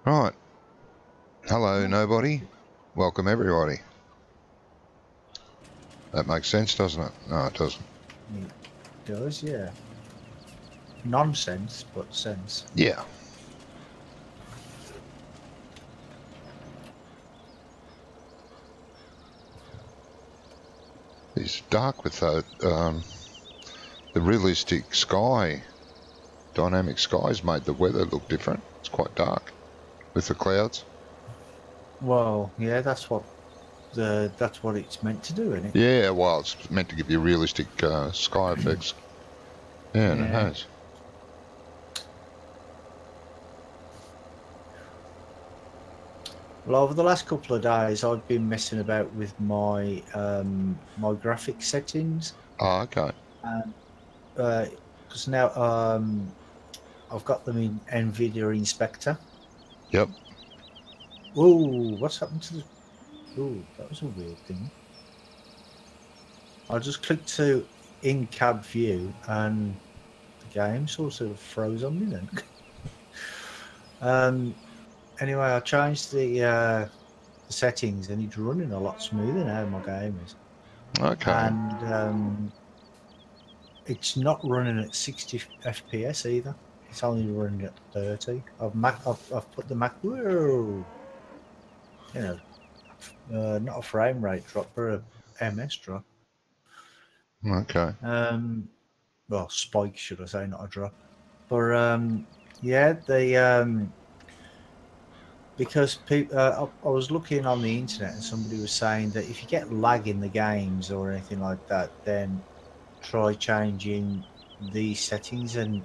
Right. Hello, nobody. Welcome, everybody. That makes sense, doesn't it? No, it doesn't. It does, yeah. Nonsense, but sense. Yeah. It's dark with the realistic sky. Dynamic skies made the weather look different. It's quite dark with the clouds. Well, yeah, that's what it's meant to do, isn't it? Yeah, well, it's meant to give you realistic sky effects. Yeah, and it has. Well, over the last couple of days, I've been messing about with my my graphic settings. Oh, okay. Because now I've got them in NVIDIA Inspector. Yep. Ooh, what's happened to the... Ooh, that was a weird thing. I just clicked to in-cab view and the game sort of froze on me then. Anyway, I changed the settings and it's running a lot smoother now, my game is. Okay. And it's not running at 60 FPS either. It's only running at 30. I've put the Mac... Whoa! You know, not a frame rate drop, but a MS drop. Okay. Well, spike, should I say, not a drop. But yeah, the because people, I was looking on the internet and somebody was saying that if you get lag in the games or anything like that, then try changing the settings and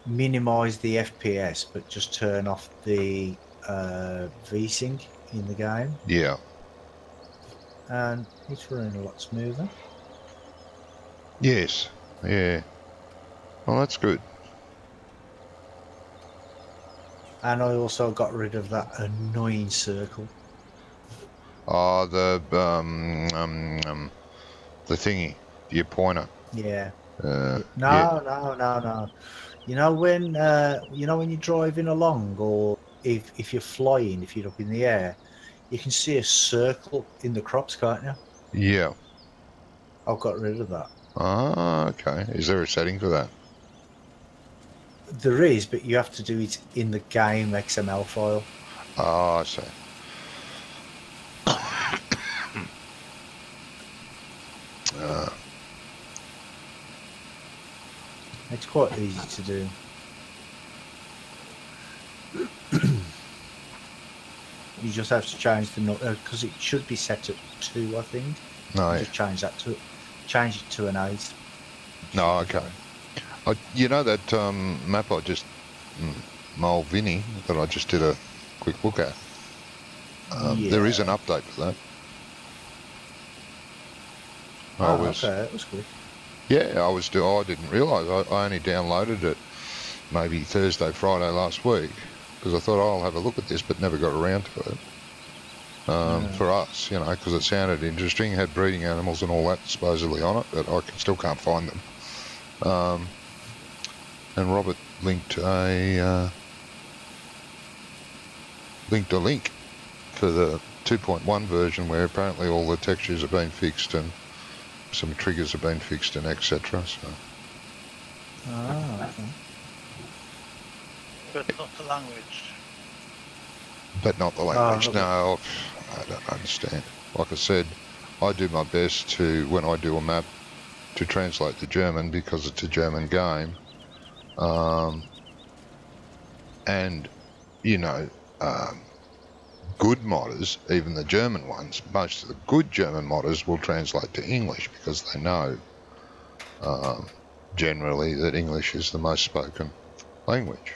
minimize the FPS, but just turn off the VSync in the game. Yeah. And it's running a lot smoother. Yes. Yeah. Well, that's good. And I also got rid of that annoying circle. Oh, the thingy, your pointer. Yeah. Yeah. No. You know when you're driving along, or if you're flying, if you're up in the air, you can see a circle in the crops, can't you? Yeah. I've got rid of that. Ah, okay. Is there a setting for that? There is, but you have to do it in the game XML file. Oh, I see. It's quite easy to do. You just have to change the because it should be set at 2, I think. No. Just change it to an 8. No, okay. You know that map I just, Mole Vinny, that I just did a quick look at? Yeah. There is an update for that. Okay, that was quick. Yeah, I didn't realise. I only downloaded it maybe Thursday, Friday last week, because I thought, I'll have a look at this, but never got around to it. For us, because it sounded interesting, had breeding animals and all that supposedly on it, but I still can't find them. And Robert linked a link for the 2.1 version, where apparently all the textures have been fixed and some triggers have been fixed and etc. So. Okay. But not the language. But not the language. Okay. No, I don't understand. Like I said, I do my best to, when I do a map, to translate the German, because it's a German game. And, good modders, even the German ones, most of the good German modders will translate to English, because they know generally that English is the most spoken language,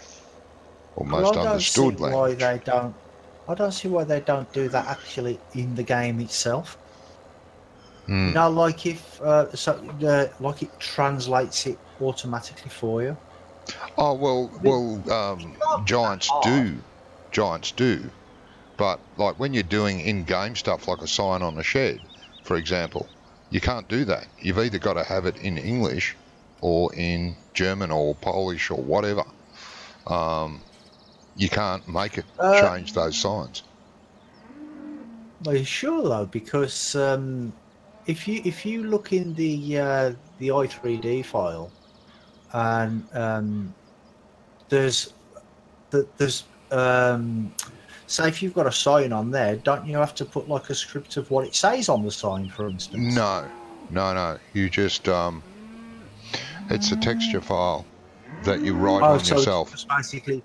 or most understood language. I don't see why they don't do that actually in the game itself. Mm. You know, like if like it translates it automatically for you. Oh well, giants do. But like when you're doing in-game stuff like a sign on a shed, for example, you can't do that. You've either got to have it in English or in German or Polish or whatever. You can't make it change those signs. Well, sure though, because if you look in the i3D file, and there's say if you've got a sign on there, don't you have to put like a script of what it says on the sign, for instance? No. You just it's a texture file that you write on yourself. It's basically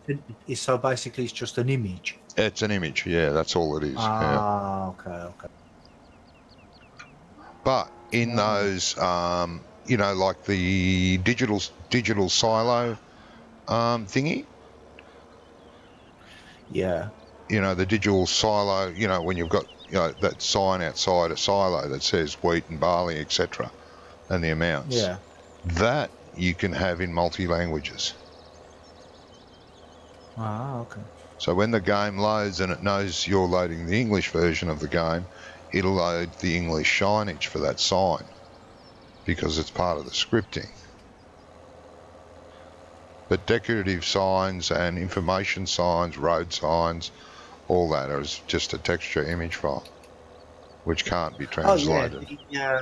it's just an image. It's an image, yeah, that's all it is. Ah, yeah. okay. But in those, you know, like the digital silo thingy. Yeah. You know, the digital silo. You know, when you've got that sign outside a silo that says wheat and barley, etc., and the amounts. Yeah. That you can have in multi-languages. Ah, okay. So when the game loads and it knows you're loading the English version of the game, it'll load the English signage for that sign because it's part of the scripting. But decorative signs and information signs, road signs, all that is just a texture image file, which can't be translated. Oh yeah,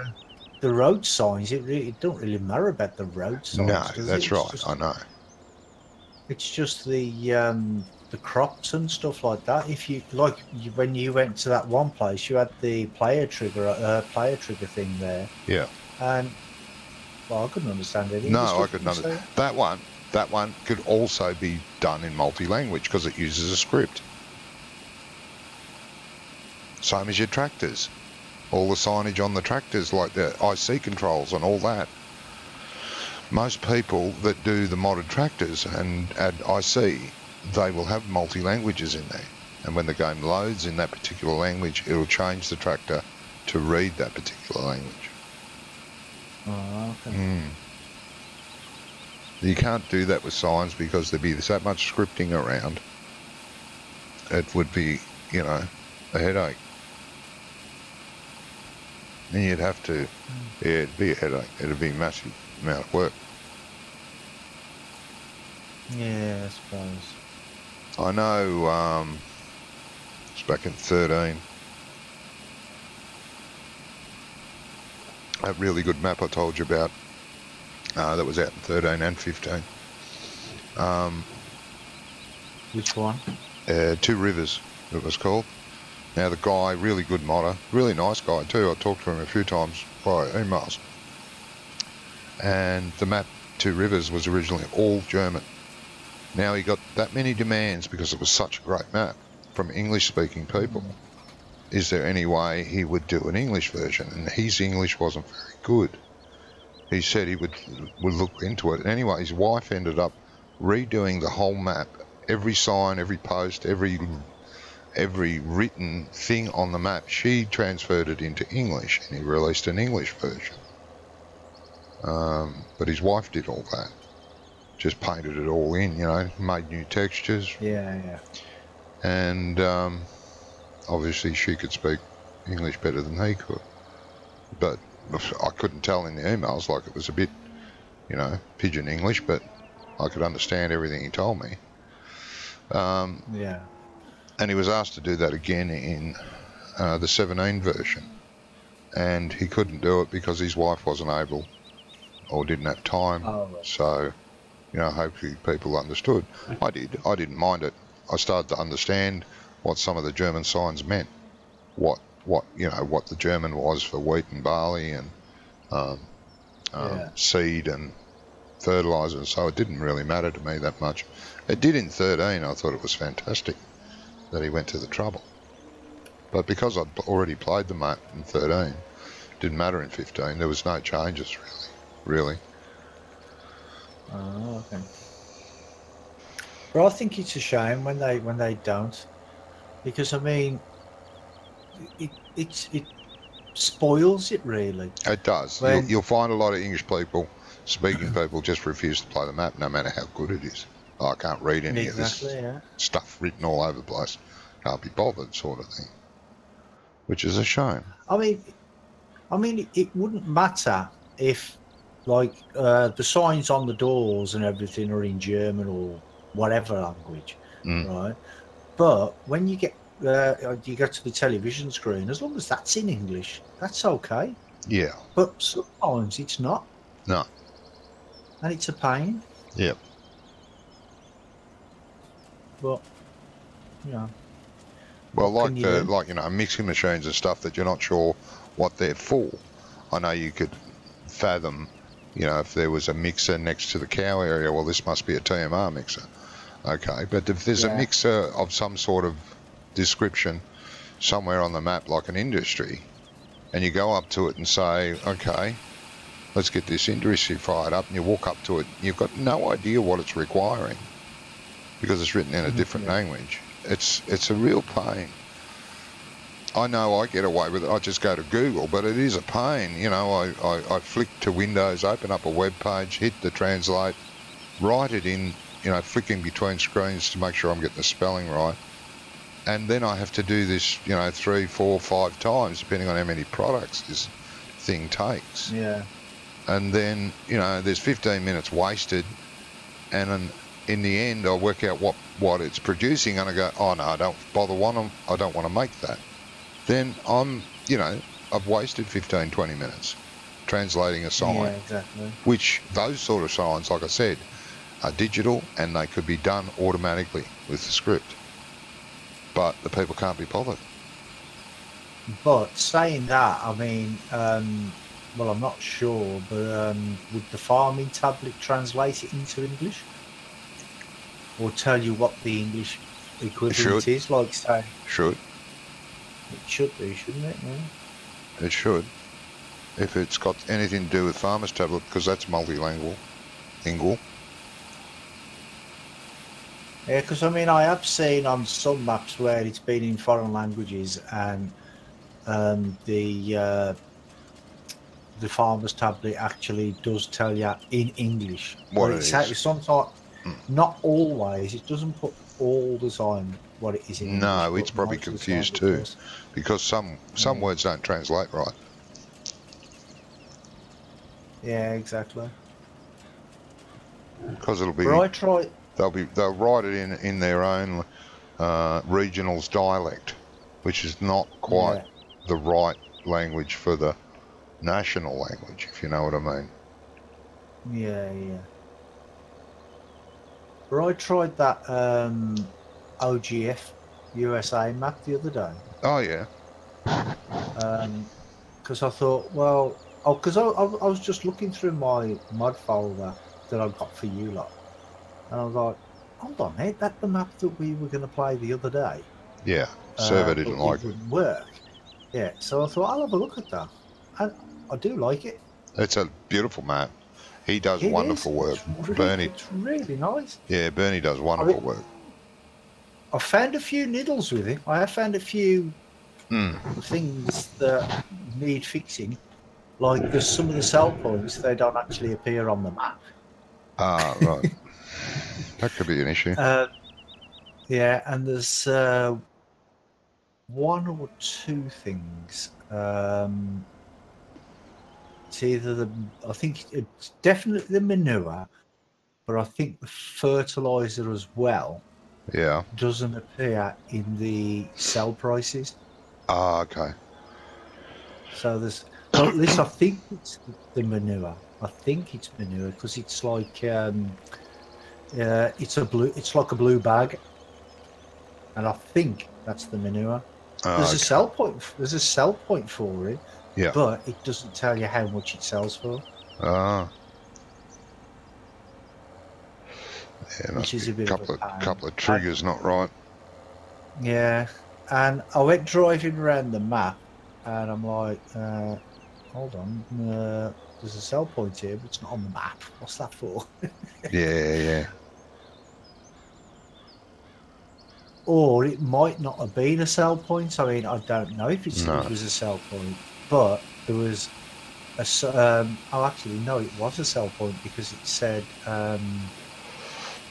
the road signs. It don't really matter about the road signs. No, that's right. I know. It's just the crops and stuff like that. If you when you went to that one place, you had the player trigger thing there. Yeah. And well, I couldn't understand it. No, I couldn't understand that one. That one could also be done in multi-language because it uses a script. Same as your tractors. All the signage on the tractors, like the IC controls and all that. Most people that do the modded tractors and add IC, they will have multi-languages in there. And when the game loads in that particular language, it'll change the tractor to read that particular language. Oh, okay. You can't do that with signs because there'd be so much scripting around. It would be, you know, a headache. And you'd have to, yeah, it'd be a headache. It'd be a massive amount of work. Yeah, I suppose. I know, it's back in 13. That really good map I told you about, that was out in 13 and 15. Which one? Two Rivers, it was called. Now the guy, really good modder, really nice guy too. I talked to him a few times by emails. And the map Two Rivers was originally all German. Now he got that many demands because it was such a great map from English-speaking people. Is there any way he would do an English version? And his English wasn't very good. He said he would look into it. Anyway, his wife ended up redoing the whole map, every sign, every post, every written thing on the map. She transferred it into English, and he released an English version. But his wife did all that. Just painted it all in, you know, made new textures. Yeah. And obviously she could speak English better than he could. But I couldn't tell in the emails, like it was a bit, you know, pidgin English, but I could understand everything he told me. Yeah. And he was asked to do that again in the 17 version. And he couldn't do it because his wife wasn't able or didn't have time. Oh, right. So, you know, hopefully people understood. I did. I didn't mind it. I started to understand what some of the German signs meant. What the German was for wheat and barley and seed and fertilizer. So it didn't really matter to me that much. It did in 13. I thought it was fantastic that he went to the trouble. But because I'd already played the map in 13, it didn't matter in 15. There was no changes really. Oh, okay. But I think it's a shame when they don't, because I mean, it spoils it really. It does. You'll find a lot of English people, speaking people, just refuse to play the map no matter how good it is. Oh, I can't read any of this stuff written all over the place. Can't be bothered, sort of thing. Which is a shame. I mean, it wouldn't matter if, like, the signs on the doors and everything are in German or whatever language, Mm. right? But when you go to the television screen, as long as that's in English, that's okay. Yeah. But sometimes it's not, No. and it's a pain. Yep. But you know, Well, what can you do? you know, mixing machines and stuff that you're not sure what they're for. I know you could fathom, you know, if there was a mixer next to the cow area, well, this must be a TMR mixer. Okay, but if there's a mixer of some sort of description somewhere on the map, like an industry, and you go up to it and say, okay, let's get this industry fired up, and you walk up to it, you've got no idea what it's requiring because it's written in a different language. It's a real pain. I know I get away with it. I just go to Google, but it is a pain. You know, I flick to Windows, open up a web page, hit the translate, write it in, you know, flicking between screens to make sure I'm getting the spelling right. And then I have to do this, you know, 3, 4, 5 times, depending on how many products this thing takes. Yeah. And then, you know, there's 15 minutes wasted, and in the end I work out what it's producing, and I go, oh no, I don't want to make that. Then I've wasted 15, 20 minutes translating a sign. Yeah, exactly. Which those sort of signs, like I said, are digital and they could be done automatically with the script. But the people can't be bothered. But saying that, I mean, well, I'm not sure, but would the farming tablet translate it into English? Or tell you what the English equivalent is? Like, say... Should. It should do, shouldn't it? Yeah. It should. If it's got anything to do with farmer's tablet, because that's multilingual. Yeah, because I mean, I have seen on some maps where it's been in foreign languages, and the farmer's tablet actually does tell you in English what it is. Sometimes, not always. It doesn't put all the time what it is in English. No, it's probably confused too, because some words don't translate right. Yeah, exactly. Because it'll be. But I try. They'll write it in their own regional's dialect, which is not quite the right language for the national language, if you know what I mean. Yeah, yeah. But I tried that OGF USA map the other day. Oh yeah. Because I thought, well, because I was just looking through my mod folder that I got for you lot. And I was like, hold on, mate, that's the map that we were going to play the other day. Yeah, server didn't like it. It wouldn't work. Yeah, so I thought, I'll have a look at that. And I do like it. It's a beautiful map. He does wonderful work. Bernie. It's really nice. Yeah, Bernie does wonderful work. I found a few niddles with it. I have found a few things that need fixing. Like, there's some of the sell points, they don't actually appear on the map. Ah, right. That could be an issue. Yeah, and there's one or two things. It's either I think it's definitely the manure, but I think the fertilizer as well. Yeah. Doesn't appear in the sell prices. Ah, okay. So there's, well, at least I think it's the manure. I think it's manure because it's like it's like a blue bag, and I think that's the manure. There's a sell point. There's a sell point for it. Yeah. But it doesn't tell you how much it sells for. Ah. Yeah, which is a bit couple of triggers not right. Yeah, and I went driving around the map, and I'm like, hold on, there's a sell point here, but it's not on the map. What's that for? Yeah. Or it might not have been a sell point. I mean, I don't know if it was a sell point, but there was a. Oh, actually, no, it was a sell point because it said.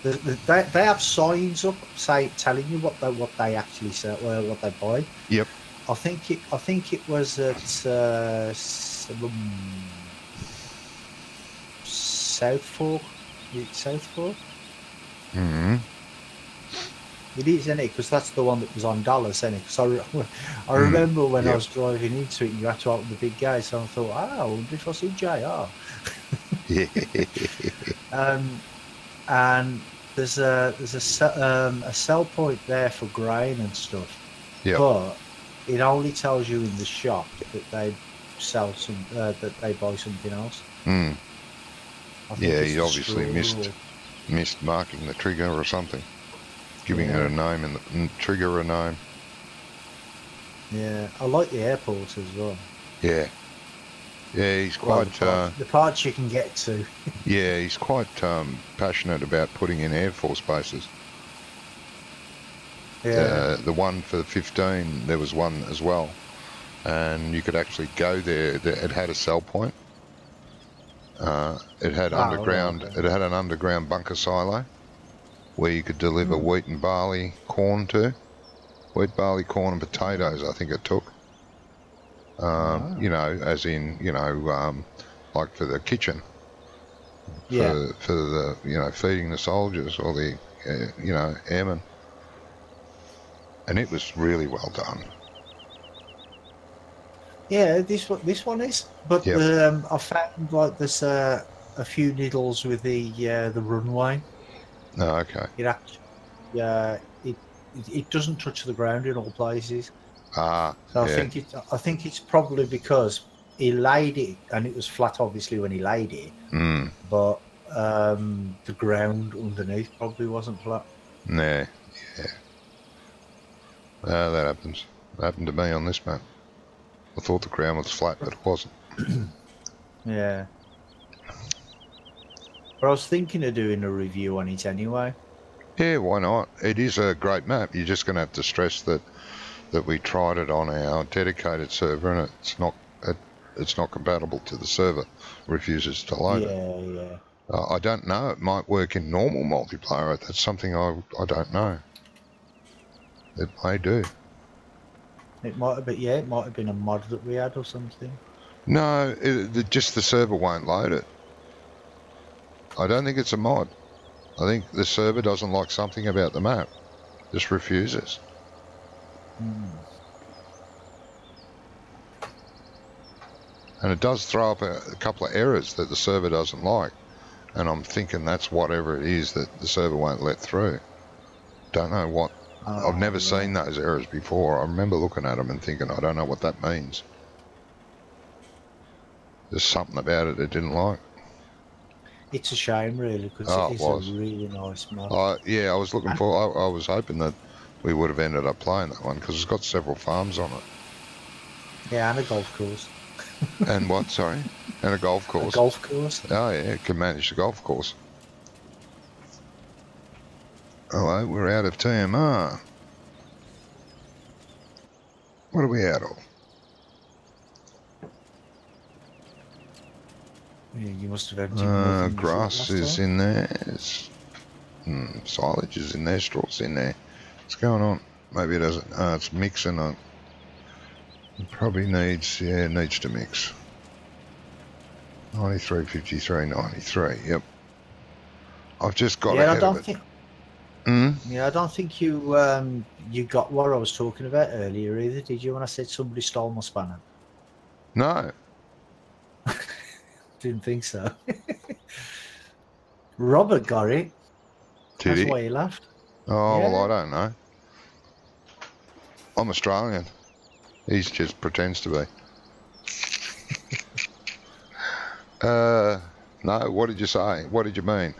They have signs up telling you what they actually sell, what they buy. Yep. I think it was at South Fork. South Fork. It is, isn't it? Because that's the one that was on Dallas, isn't it? Because I remember when I was driving into it, you had to open the big gate, so I thought, I wonder if I see JR. Yeah. And there's a sell point there for grain and stuff. Yep. But it only tells you in the shop that they sell that they buy something else. Mm. Yeah, he the obviously missed marking the trigger or something, giving it a name and the trigger a name. Yeah, I like the airport as well. Yeah. Yeah, he's quite... the parts you can get to. Yeah, he's quite passionate about putting in Air Force bases. Yeah. The one for the 15, there was one as well. And you could actually go there. It had a sell point. It had underground. It had an underground bunker silo where you could deliver wheat and barley, corn to. Wheat, barley, corn and potatoes, I think it took. You know, as in, you know, like for the kitchen. For the, you know, feeding the soldiers or the, you know, airmen. And it was really well done. Yeah, this one is. But I found like there's a few niddles with the runway. Oh, okay. It actually, it doesn't touch the ground in all places. So I think it's probably because he laid it and it was flat, obviously, when he laid it. But the ground underneath probably wasn't flat. Yeah. That happens. It happened to me on this map. I thought the ground was flat, but it wasn't. Yeah. But I was thinking of doing a review on it anyway. Yeah, why not? It is a great map. You're just going to have to stress that we tried it on our dedicated server, and it's not compatible to the server. Refuses to load it. Yeah. I don't know. It might work in normal multiplayer. That's something I don't know. It may do. It might have been, it might have been a mod that we had or something. No, just the server won't load it. I don't think it's a mod. I think the server doesn't like something about the map. Just refuses. And it does throw up a couple of errors that the server doesn't like. And I'm thinking that's whatever it is that the server won't let through. Don't know what. I've never seen those errors before. I remember looking at them and thinking, I don't know what that means. There's something about it didn't like. It's a shame, really, because it is a really nice map. Yeah, I was looking for. I was hoping that we would have ended up playing that one because it's got several farms on it. Yeah, and a golf course. And what? Sorry, and a golf course. A golf course. Oh yeah, it can manage the golf course. Hello, we're out of TMR. What are we out of? Yeah, you must have emptied grass is in there. Silage is in there. Straw's in there. What's going on? Maybe it doesn't. It's mixing on. It probably needs to mix. 93, 53, 93. Yep. I've just got ahead of it. Yeah, I don't think you you got what I was talking about earlier either, did you? When I said somebody stole my spanner. No. Didn't think so. Robert got it. That's why he laughed. Oh, yeah. Well, I don't know. I'm Australian. He just pretends to be. No, what did you say? What did you mean?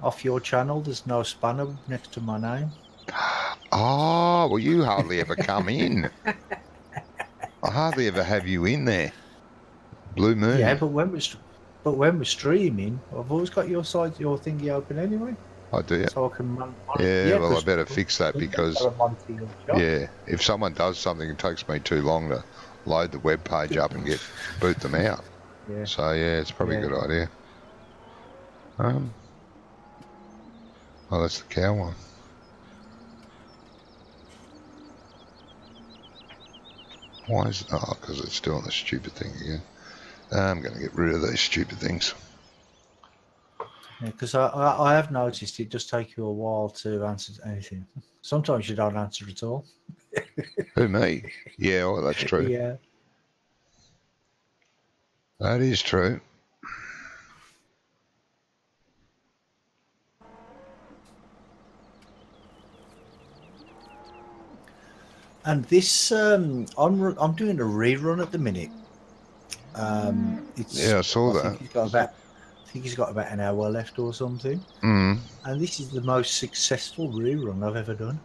Off your channel, there's no spanner next to my name. Oh, well, you hardly ever come in. I hardly ever have you in there. Blue moon. Yeah, but when we're streaming, I've always got your thingy open anyway. I do. So I can well, I better fix that because if someone does something, it takes me too long to load the web page up and boot them out. Yeah. So it's probably a good idea. Oh, that's the cow one. Why is it? Oh, because it's doing the stupid thing again. I'm going to get rid of these stupid things. Yeah, because I have noticed it does take you a while to answer anything. Sometimes you don't answer at all. Who, me? Yeah, well, that's true. Yeah. That is true. And this, I'm doing a rerun at the minute. It's Yeah, I saw I think that. he's got about an hour left or something. Mm. And this is the most successful rerun I've ever done.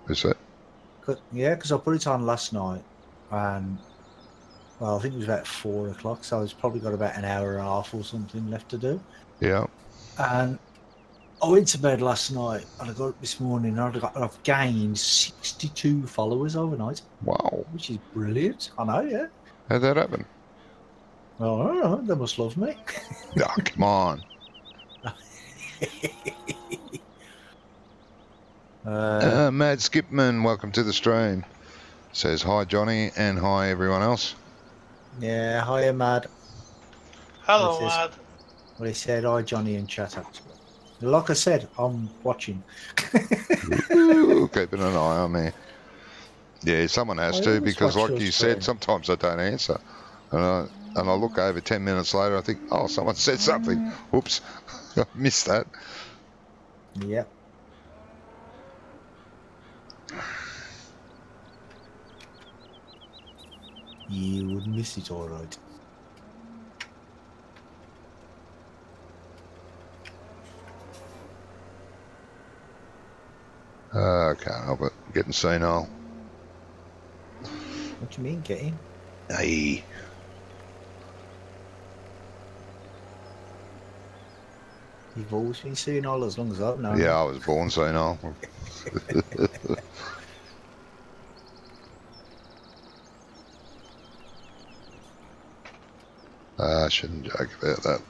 Is it? Because I put it on last night, and well, I think it was about 4 o'clock, so it's probably got about an hour and a half or something left to do. Yeah. And I went to bed last night, and I got up this morning, and I've gained 62 followers overnight. Wow. Which is brilliant. I know, yeah. How'd that happen? Well, I don't know. They must love me. Oh, come on. Mad Skipman, welcome to the stream. Says hi, Johnny, and hi, everyone else. Yeah, hiya, Mad. Hello, Mad. Well, he said hi, Johnny, in chat, actually. Like I said, I'm watching. Ooh, keeping an eye on me. Yeah, someone has to, because like you said, sometimes I don't answer. And I look over 10 minutes later, I think, oh, someone said something. Oops, I missed that. Yep. You would miss it, all right. I can't help it. Getting senile. What do you mean, getting? Hey. You've always been senile as long as I've known. Yeah, I was born senile. I shouldn't joke about that.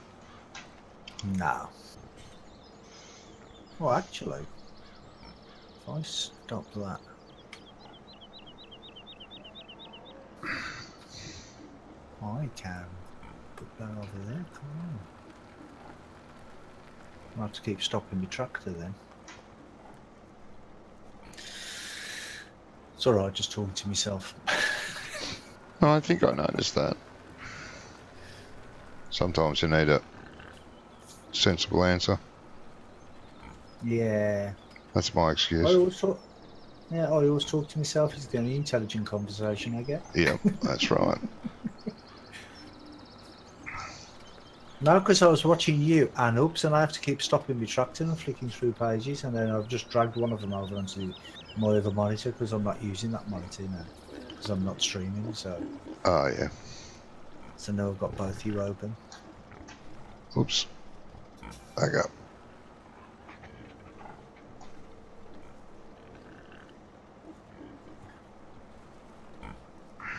No. Well, actually, if I stop that. I can put that over there. Come on. I'll have to keep stopping my tractor then. It's alright, just talking to myself. I think I noticed that. Sometimes you need a sensible answer. Yeah. That's my excuse. I always talk to myself. It's the only intelligent conversation I get. Yeah, that's right. No, because I was watching you and oops, and I have to keep stopping my tractor and flicking through pages, and then I've just dragged one of them over onto my other monitor because I'm not using that monitor now because I'm not streaming. So. Oh yeah. So now I've got both you open. Oops. Back up.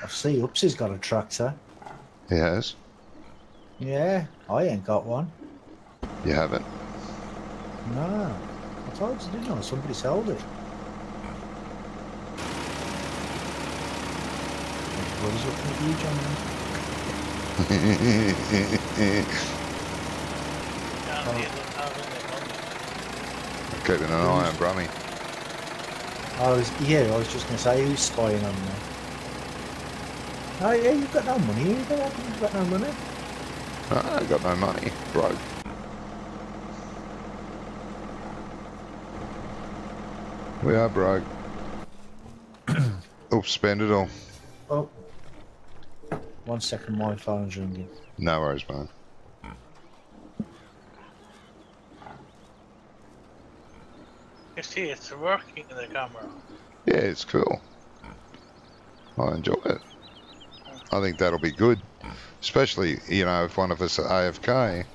I see Upsy's got a tractor. He has? Yeah, I ain't got one. You haven't? No. I told you, didn't I? Somebody sold it. Everybody's looking at you, John. Keeping an eye on Brummie. I was just going to say, who's spying on me? Oh yeah, you've got no money either. You've got no money. I got no money. Broke. We are broke. Oops, spend it all. Oh. 1 second, my phone's ringing. No worries, man. You see, it's working in the camera. Yeah, it's cool. I enjoy it. I think that'll be good. Especially, you know, if one of us are AFK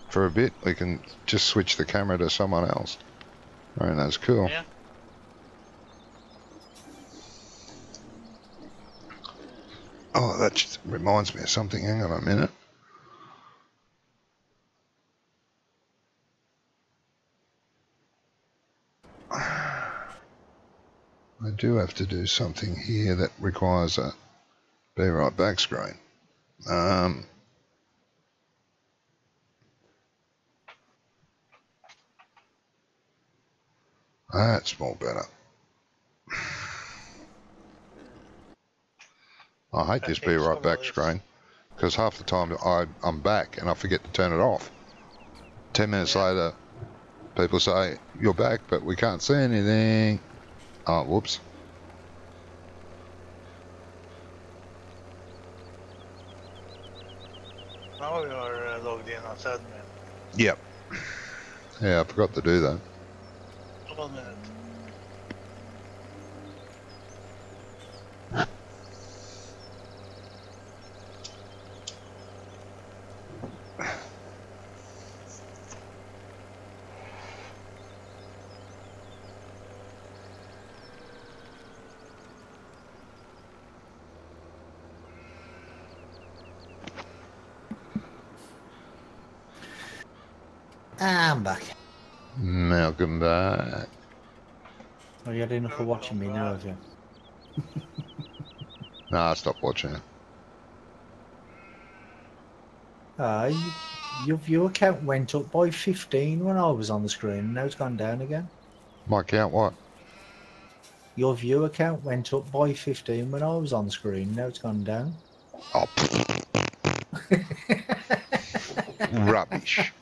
for a bit, we can just switch the camera to someone else. I mean, that's cool. Yeah. Oh, that just reminds me of something. Hang on a minute. I do have to do something here that requires a be right back screen. That's more better. I hate this be right back screen, because half the time I'm back and I forget to turn it off. 10 minutes later, people say, you're back, but we can't see anything. Oh, whoops. Now you're logged in as admin. Yep. Yeah, I forgot to do that. 1 minute. I'm back. Welcome back. Well, you had enough of watching me now, have you? Nah, stop watching it. Your viewer count went up by 15 when I was on the screen, and now it's gone down again. My count what? Your viewer count went up by 15 when I was on the screen, now it's gone down. Oh, rubbish.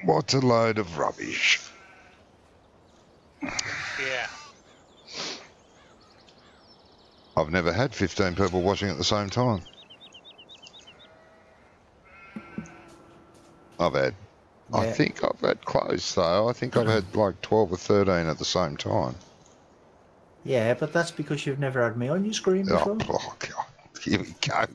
What a load of rubbish. Yeah. I've never had 15 people watching at the same time. I think I've had close though. I think I've had like 12 or 13 at the same time. Yeah, but that's because you've never had me on your screen before. Oh God. Here we go.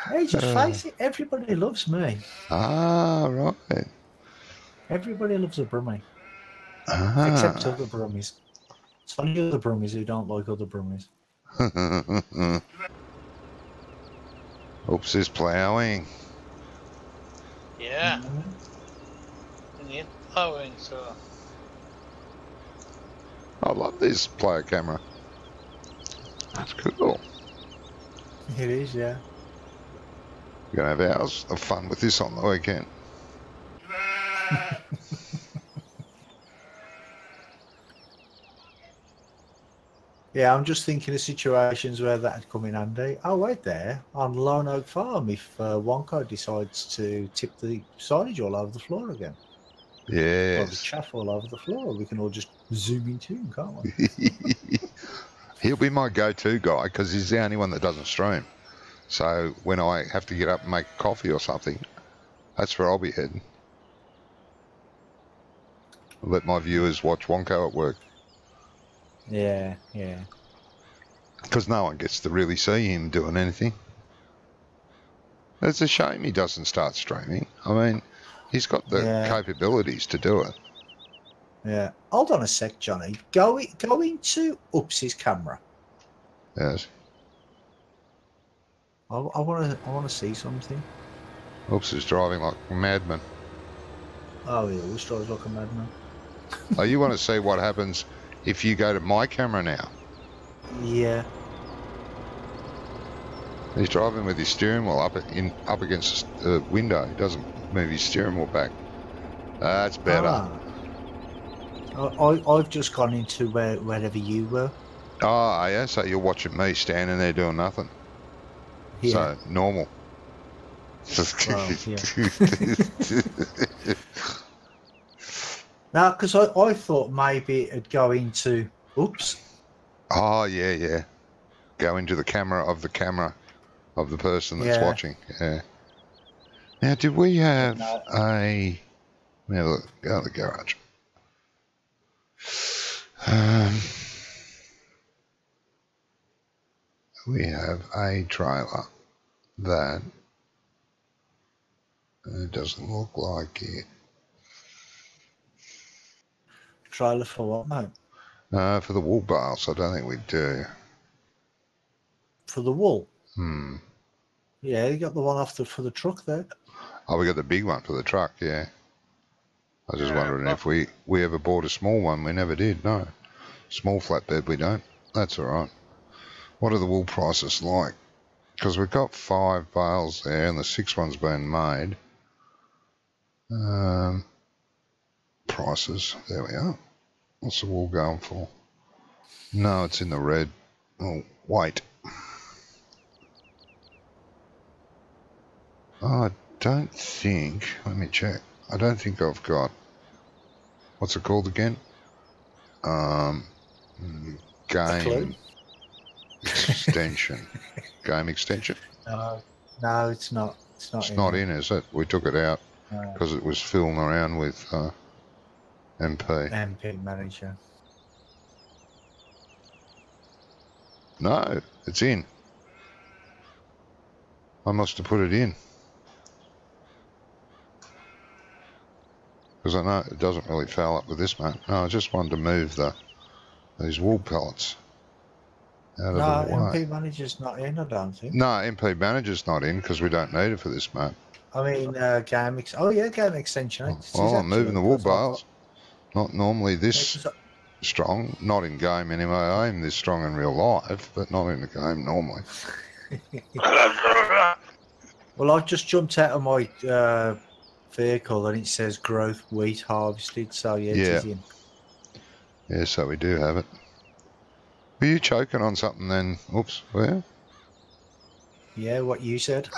Hey, just face it, everybody loves me. Ah, right. Everybody loves a Brummie. Ah. Except other Brummies. It's only other Brummies who don't like other Brummies. Oops, is ploughing. Yeah. We need plowing, so. I love this player camera. That's cool. It is, yeah. We're going to have hours of fun with this on the weekend. Yeah, I'm just thinking of situations where that'd come in handy. Oh, wait there, on Lone Oak Farm, if Wonko decides to tip the silage all over the floor again. Or the Yes. chaff all over the floor, we can all just zoom into him, can't we? He'll be my go-to guy because he's the only one that doesn't stream. So when I have to get up and make coffee or something, that's where I'll be heading. I'll let my viewers watch Wonko at work. Yeah, yeah. Because no one gets to really see him doing anything. It's a shame he doesn't start streaming. I mean, he's got the capabilities to do it. Yeah. Hold on a sec, Johnny. Go into Ups's camera. Yes. I want to see something. Oops is driving like a madman. Oh, he always drives like a madman. Oh, you want to see what happens if you go to my camera now? Yeah. He's driving with his steering wheel up against the window. He doesn't move his steering wheel back. That's better. I've just gone into wherever you were. Oh, yeah, so you're watching me standing there doing nothing. Yeah. So, normal. Well, yeah. No, because I thought maybe it'd go into... Oops. Oh, yeah, yeah. Go into the camera of the person that's watching. Yeah. Now, did we have a... Now, look, go to the garage. We have a trailer that it doesn't look like it. Trailer for what, mate? For the wool bales, I don't think we do. For the wool? Hmm. Yeah, you got the one for the truck there. Oh, we got the big one for the truck, yeah. I was just wondering if we ever bought a small one. We never did, no. Small flatbed we don't. That's all right. What are the wool prices like? Because we've got 5 bales there and the 6th one's been made. Prices, there we are. What's the wool going for? No, it's in the red. Oh, wait. I don't think, let me check. I don't think I've got, what's it called again? Game extension. Game extension? No, it's not. It's not in, is it? We took it out because it was fooling around with MP. MP manager. No, it's in. I must have put it in. Because I know it doesn't really foul up with this, mate. No, I just wanted to move these wool pellets out of the way. MP manager's not in, I don't think. No, MP manager's not in because we don't need it for this, mate. I mean, game extension. Well, I'm moving the wool bales. Not normally this strong. Not in game anyway. I am this strong in real life, but not in the game normally. Well, I've just jumped out of my vehicle and it says growth wheat harvested, so yeah, it is in. Yeah, so we do have it. Were you choking on something then? Oops, were you? Yeah, what you said.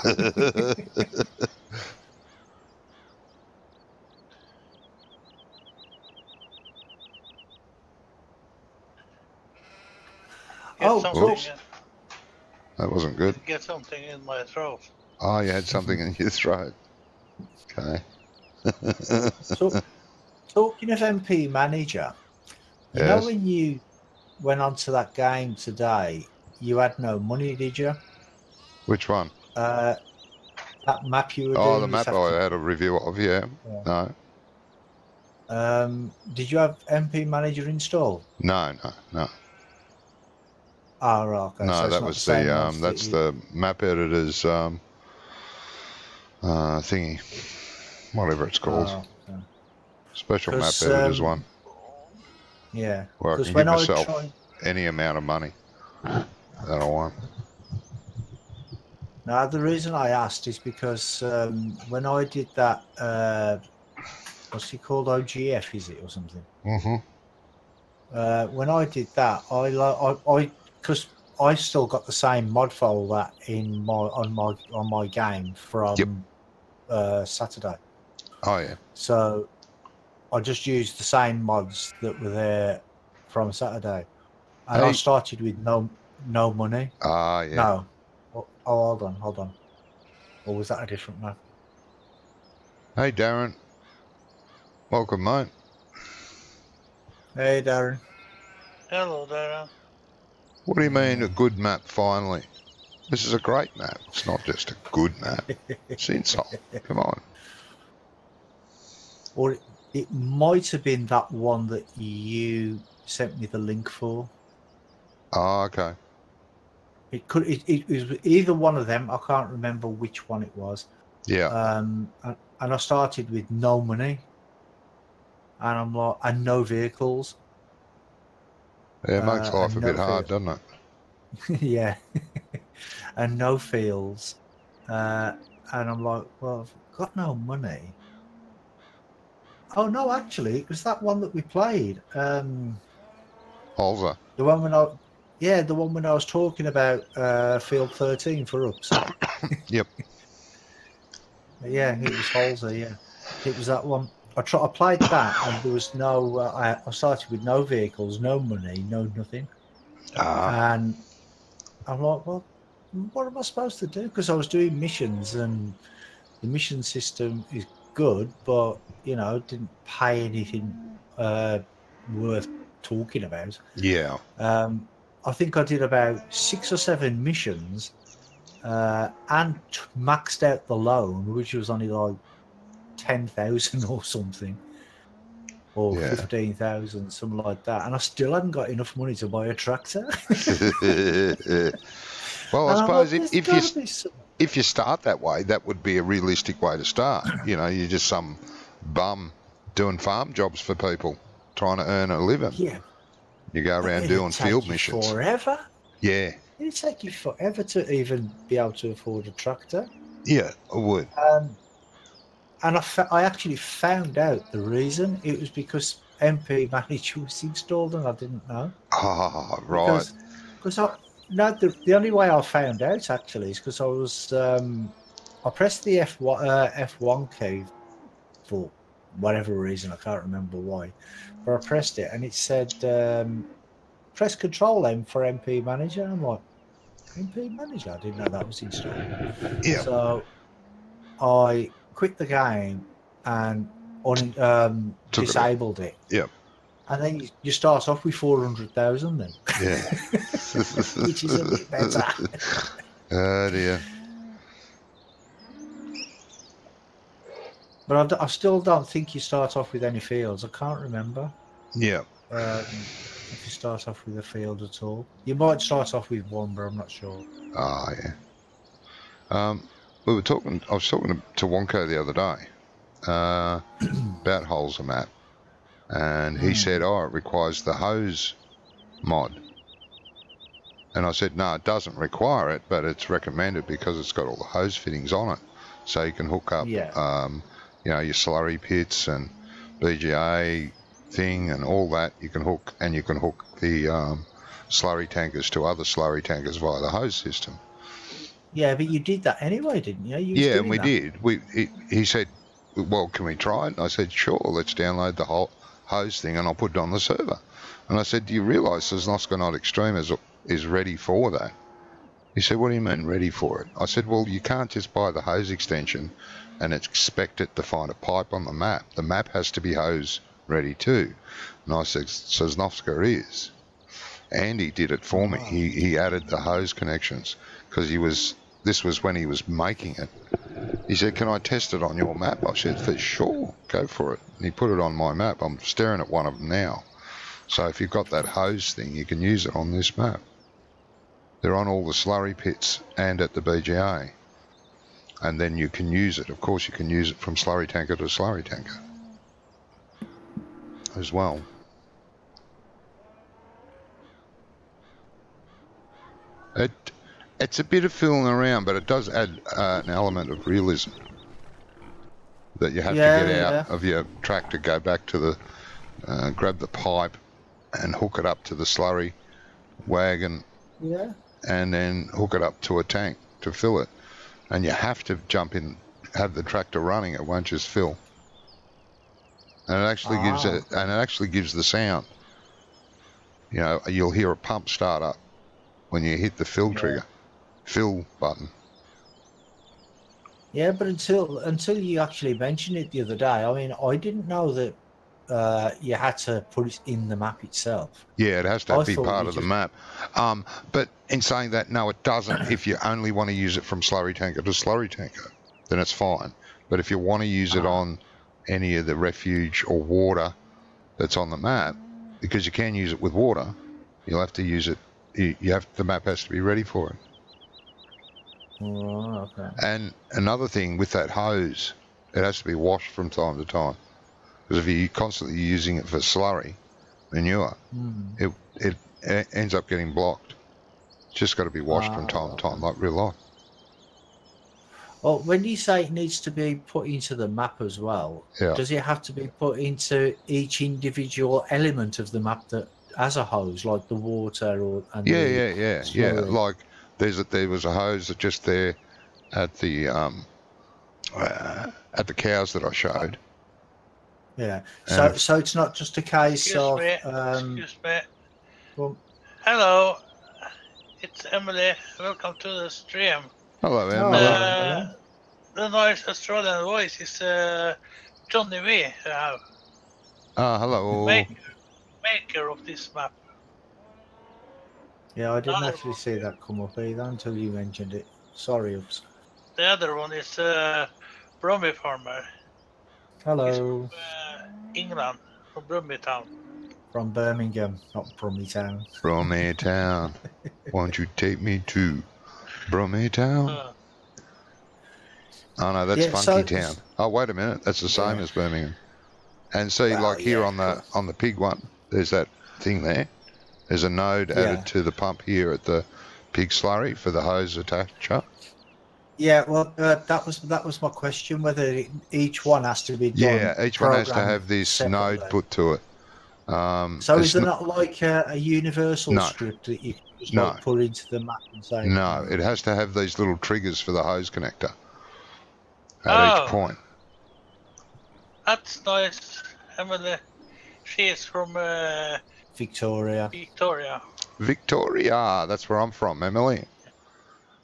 Oops. That wasn't good. Get something in my throat. Oh, you had something in your throat. Okay. So, talking of MP manager, you know when you went onto that game today, you had no money, did you? Which one? That map you were doing. Oh, the map I had a review of, yeah. No. Did you have MP manager installed? No. Oh, right, okay. No, so that was that's the map editor's thingy, whatever it's called. Oh, okay. Special map editor's one. Yeah. Where I can give myself any amount of money that I want. Now, the reason I asked is because when I did that, what's it called, OGF, is it, or something? Mm-hmm. When I did that, because I still got the same mod folder in on my game from Saturday. Oh yeah. So I just used the same mods that were there from Saturday, and I started with no money. Ah yeah. No. Oh, hold on. Or was that a different map? Hey Darren. Welcome, mate. Hey Darren. Hello, Darren. What do you mean a good map finally? This is a great map. It's not just a good map. It's insult. Come on. Or it might have been that one that you sent me the link for. Oh, okay. It could. It was either one of them. I can't remember which one it was. Yeah. And I started with no money, and I'm like, and no vehicles. Yeah, it makes life a bit hard, doesn't it? Yeah. And no fields. And I'm like, well, I've got no money. Oh no, actually, it was that one that we played. Holzer. The one when I was talking about field 13 for ups. Yep. Yeah, it was Holzer. Yeah, it was that one. I played that, and there was no. I started with no vehicles, no money, no nothing. And I'm like, well, what am I supposed to do? Because I was doing missions, and the mission system is good, but didn't pay anything worth talking about. Yeah. I think I did about 6 or 7 missions, and maxed out the loan, which was only like 10,000 or something, or 15,000, something like that, and I still hadn't got enough money to buy a tractor. Well, I suppose if you start that way, that would be a realistic way to start. You're just some bum doing farm jobs for people, trying to earn a living. Yeah. You go around doing field missions. Forever. Yeah. It'd take you forever to even be able to afford a tractor. Yeah, I would. And I actually found out the reason. It was because MP Manager was installed and I didn't know. Ah, right. Because the only way I found out actually is because I was I pressed the F1 key for whatever reason, I can't remember why, but I pressed it and it said press Control M for MP Manager. I'm like, MP Manager? I didn't know that was installed. Yeah. So I quit the game and disabled it. Yeah. And then you start off with 400,000 then. Yeah. Which is a bit better. Oh dear. But I still don't think you start off with any fields. I can't remember. Yeah. If you start off with a field at all. You might start off with one, but I'm not sure. Ah, yeah. I was talking to Wonko the other day about Holes a Map, and he said, it requires the hose mod. And I said, no, it doesn't require it, but it's recommended because it's got all the hose fittings on it. So you can hook up, your slurry pits and BGA thing and all that. You can hook the slurry tankers to other slurry tankers via the hose system. Yeah, but you did that anyway, didn't you? Yeah, and we did. He said, well, can we try it? And I said, sure, let's download the whole hose thing and I'll put it on the server. And I said, do you realise Sosnovka Not Extreme is ready for that? He said, what do you mean ready for it? I said, well, you can't just buy the hose extension and expect it to find a pipe on the map. The map has to be hose ready too. And I said, Sosnovka is. Andy did it for me. He added the hose connections because this was when he was making it. He said, can I test it on your map? I said, for sure, go for it. And he put it on my map. I'm staring at one of them now. So if you've got that hose thing, you can use it on this map. They're on all the slurry pits and at the BGA. And then you can use it. Of course, you can use it from slurry tanker to slurry tanker as well. It's a bit of fooling around, but it does add an element of realism that you have to get out of your tractor, go back to the, grab the pipe and hook it up to the slurry wagon, and then hook it up to a tank to fill it. And you have to jump in, have the tractor running, it won't just fill. And it actually gives the sound. You know, you'll hear a pump start up when you hit the fill trigger. Fill button. Yeah, but until you actually mentioned it the other day, I mean, I didn't know that you had to put it in the map itself. Yeah, it has to be part of the map. But in saying that, no, it doesn't. If you only want to use it from slurry tanker to slurry tanker, then it's fine. But if you want to use it on any of the refuge or water that's on the map, because you can use it with water, you'll have to use it. The map has to be ready for it. Oh, okay. And another thing with that hose, it has to be washed from time to time. Because if you're constantly using it for slurry, manure, it ends up getting blocked. It's just got to be washed from time to time, like real life. Well, when you say it needs to be put into the map as well, does it have to be put into each individual element of the map that has a hose, like the water or? Yeah. Like there was a hose that just there at the cows that I showed. Yeah. So it's not just a case of. Excuse me. Well, hello, it's Emily. Welcome to the stream. Hello, Emily. The nice Australian voice is Johnny V. Hello. Maker of this map. Yeah, I didn't actually see that come up either until you mentioned it. Sorry, Ups. The other one is Brummie Farmer. Hello. He's from England, from Brummie Town. From Birmingham, not Brummie Town. Brummie Town. Won't you take me to Brummie Town? Oh no, that's Funky Town. Oh wait a minute, that's the same as Birmingham. And see, here on the pig one, there's that thing there. There's a node added to the pump here at the pig slurry for the hose attacher. Yeah, well, that was my question. Whether each one has to be done. Yeah, each one has to programmed have this separately. node put to it. So is there not like a universal No. script that you can just No. like put into the map and say? No, it has to have these little triggers for the hose connector at each point. That's nice, Emily. She is from Victoria. Victoria, that's where I'm from, Emily.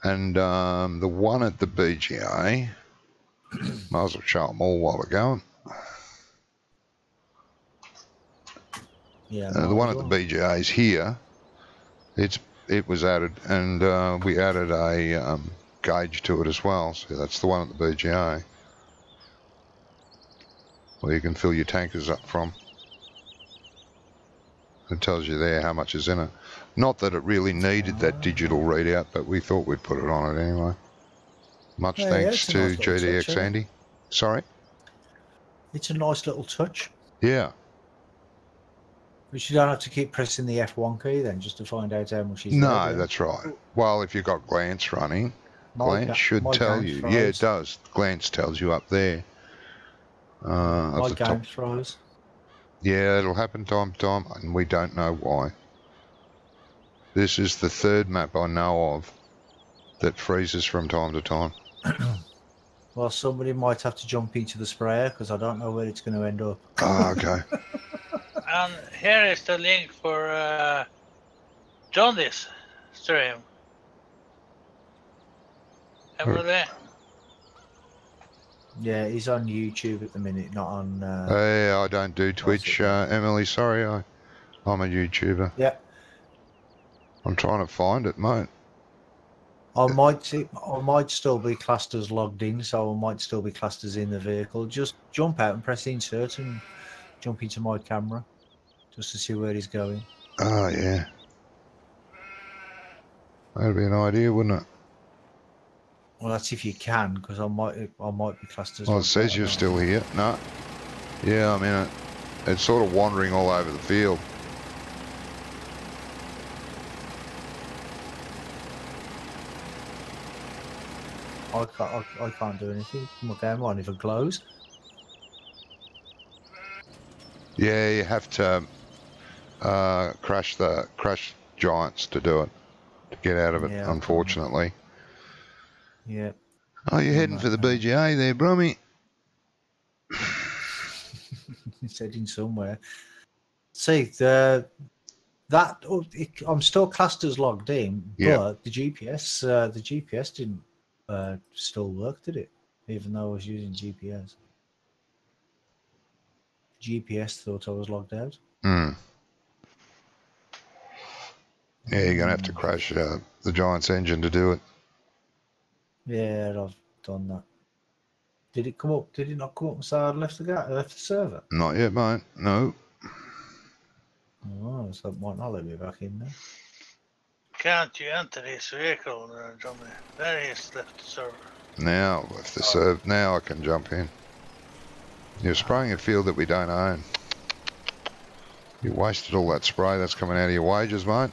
And the one at the BGA, might as well show them all while we're going. Yeah. The one at the BGA is here. It was added, and we added a gauge to it as well. So that's the one at the BGA, where you can fill your tankers up from. It tells you there how much is in it. Not that it really needed that digital readout, but we thought we'd put it on it anyway. Much thanks to nice GDX touch, Andy. Sorry? It's a nice little touch. Yeah. But you don't have to keep pressing the F1 key then, just to find out how much is No, there. that's right. Well, if you've got Glance running, Glance should tell you. Froze. Yeah, it does. Glance tells you up there. My game froze. Yeah, it'll happen time to time, and we don't know why. This is the third map I know of that freezes from time to time. Well, somebody might have to jump into the sprayer, because I don't know where it's going to end up. Oh, okay. And here is the link for Johnny's stream. Emily. Yeah, he's on YouTube at the minute, not on... Hey, I don't do Twitch, Emily, sorry, I'm a YouTuber. Yeah. I'm trying to find it, mate. I might still be classed as logged in, so I might still be classed as in the vehicle. Just jump out and press insert and jump into my camera, just to see where he's going. Oh, yeah. That'd be an idea, wouldn't it? Well, that's if you can, because I might be classed as... Well, it says you're still here. No. Yeah, I'm in it. It's sort of wandering all over the field. I can't do anything. My game won't even close. Yeah, you have to crash giants to do it, to get out of it, Yeah, unfortunately. Yeah. Oh, you're heading for the BGA there, Brummie. It's heading somewhere. See, I'm still classed as logged in, but the GPS didn't still work, did it? Even though I was using GPS. GPS thought I was logged out. Hmm. Yeah, you're gonna have to crash the Giant's engine to do it. Yeah, I've done that. Did it come up? Did it not come up and say I left the server? Not yet, mate. No. Oh, so that might not let me back in there. Can't you enter his vehicle, Johnny? There he is, left the server. Now I've left the server. Now I can jump in. You're spraying a field that we don't own. You wasted all that spray that's coming out of your wages, mate.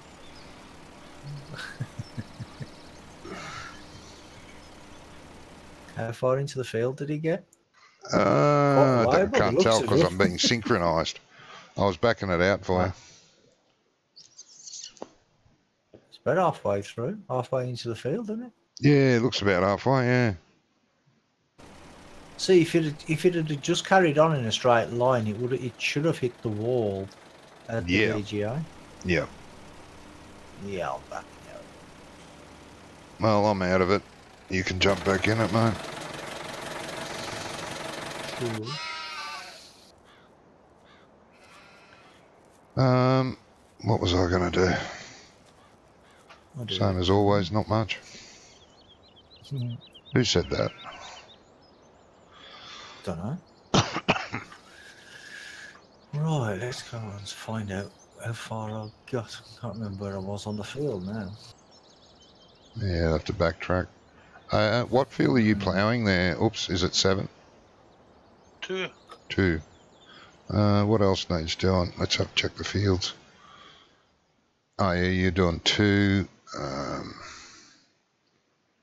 How far into the field did he get? I can't tell because I'm being synchronised. I was backing it out for you. It's about halfway through, halfway into the field, isn't it? Yeah, it looks about halfway, yeah. See, if it had just carried on in a straight line, it should have hit the wall at the AGI. Yeah. Yeah, I'm back out. Well, I'm out of it. You can jump back in it, mate. Cool. What was I going to do? Same as always, not much. Who said that? Don't know. Right, let's go and find out how far I've got. I can't remember where I was on the field now. Yeah, I'll have to backtrack. What field are you ploughing there? Oops, is it 7? 2. 2. What else needs doing? Let's have check the fields. Oh yeah, you're doing 2.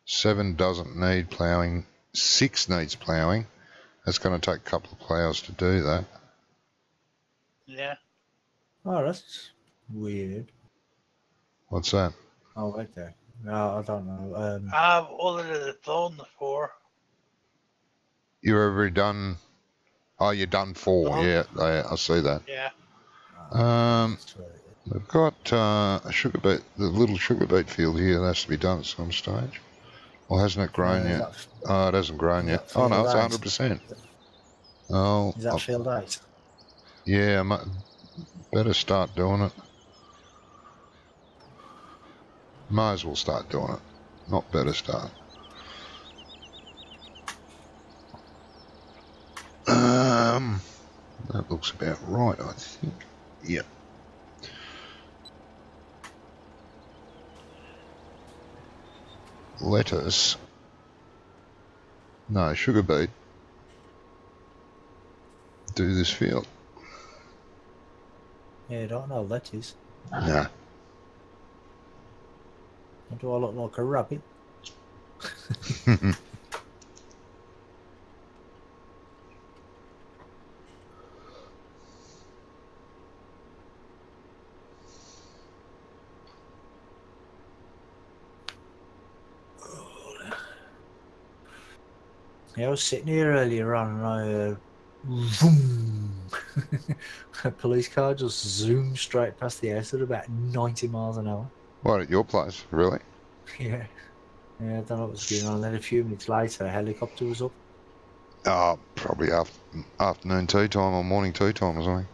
7 doesn't need ploughing. 6 needs ploughing. That's going to take a couple of ploughs to do that. Yeah. Oh, that's weird. What's that? Oh, right there. No, I don't know. I've already done 4. You already done? Oh, you're done 4. Yeah, I see that. Yeah. That's right. We've got a sugar beet, the little sugar beet field here. That has to be done at some stage. Or hasn't it grown yet? Oh, it hasn't grown yet. Oh no, it's 100%. Oh, is that field 8? Yeah, better start doing it. Might as well start doing it. Not better start. That looks about right, I think. Yep. Lettuce. No, sugar beet. Do this field. Yeah, I don't know lettuce. Nah. Do I look like a rabbit? Yeah, I was sitting here earlier on and I vroom. A police car just zoomed straight past the house at about 90 miles an hour. What, at your place? Really? Yeah. Yeah, I don't know what was going on. And then a few minutes later, a helicopter was up. Oh, probably afternoon tea time or morning tea time or something.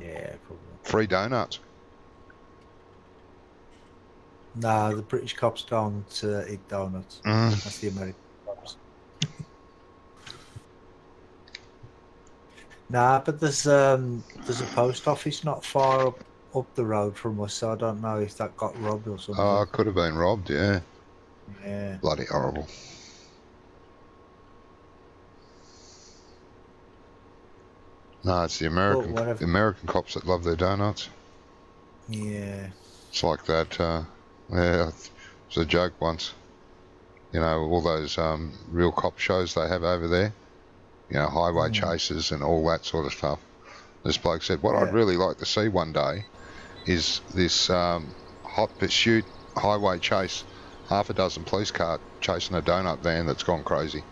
Yeah, probably. Free donuts. Nah, the British cops don't eat donuts. That's the American cops. Nah, but there's a post office not far up the road from us, so I don't know if that got robbed or something. Oh, it could have been robbed, yeah. Yeah. Bloody horrible. No, it's the American cops that love their donuts. Yeah. It's like that. Yeah, it was a joke once. You know, all those real cop shows they have over there. You know, highway chases and all that sort of stuff. This bloke said, what I'd really like to see one day is this hot pursuit highway chase, half a dozen police cars chasing a donut van that's gone crazy.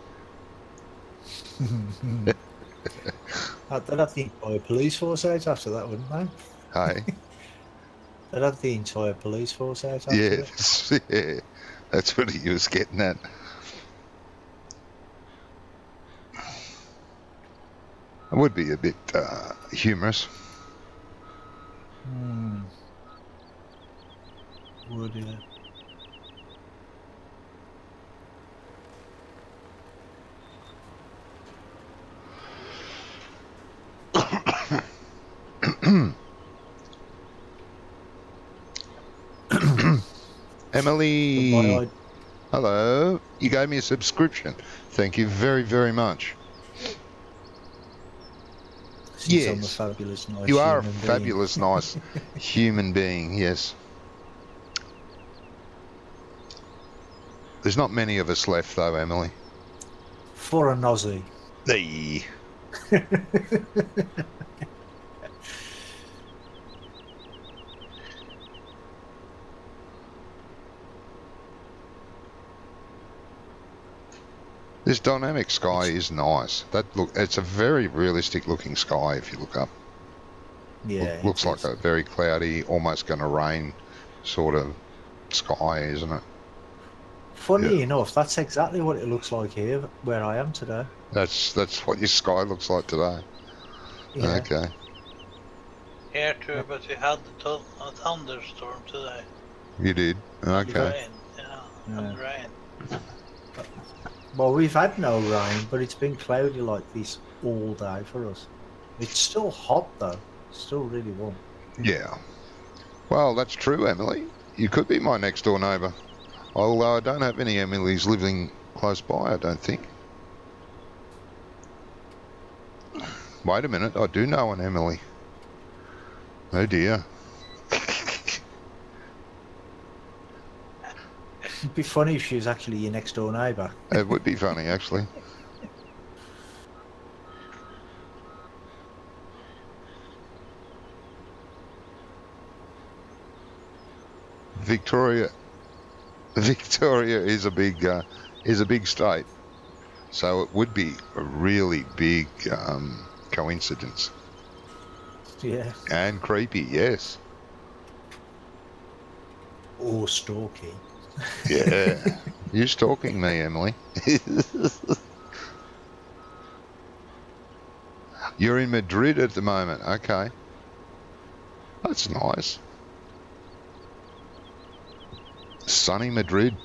They'd have the entire police force out after that, wouldn't they? Hey? They'd have the entire police force out after that. Yeah, that's what he was getting at. It would be a bit humorous. Would, yeah. Emily, hello. You gave me a subscription. Thank you very, very much. Yes, I'm a fabulous, nice you are a human fabulous, nice human being. Yes. There's not many of us left, though, Emily. For a Aussie. Hey. This dynamic sky is nice. It's a very realistic looking sky if you look up. Yeah. Looks like a very cloudy, almost going to rain sort of sky, isn't it? Funny enough, that's exactly what it looks like here, where I am today. That's what your sky looks like today. Yeah. Okay. Here too, but we had a thunderstorm today. You did? Okay. Rain, and rain. Well, we've had no rain, but it's been cloudy like this all day for us. It's still hot though. It's still really warm. Yeah. Well, that's true, Emily. You could be my next door neighbour. Although I don't have any Emilys living close by, I don't think. Wait a minute, I do know an Emily. Oh dear. It'd be funny if she was actually your next door neighbour. It would be funny, actually. Victoria is a big state, so it would be a really big coincidence. Yeah. And creepy, yes. Or stalky. Yeah. You're stalking me, Emily. You're in Madrid at the moment. Okay. That's nice. Sunny Madrid.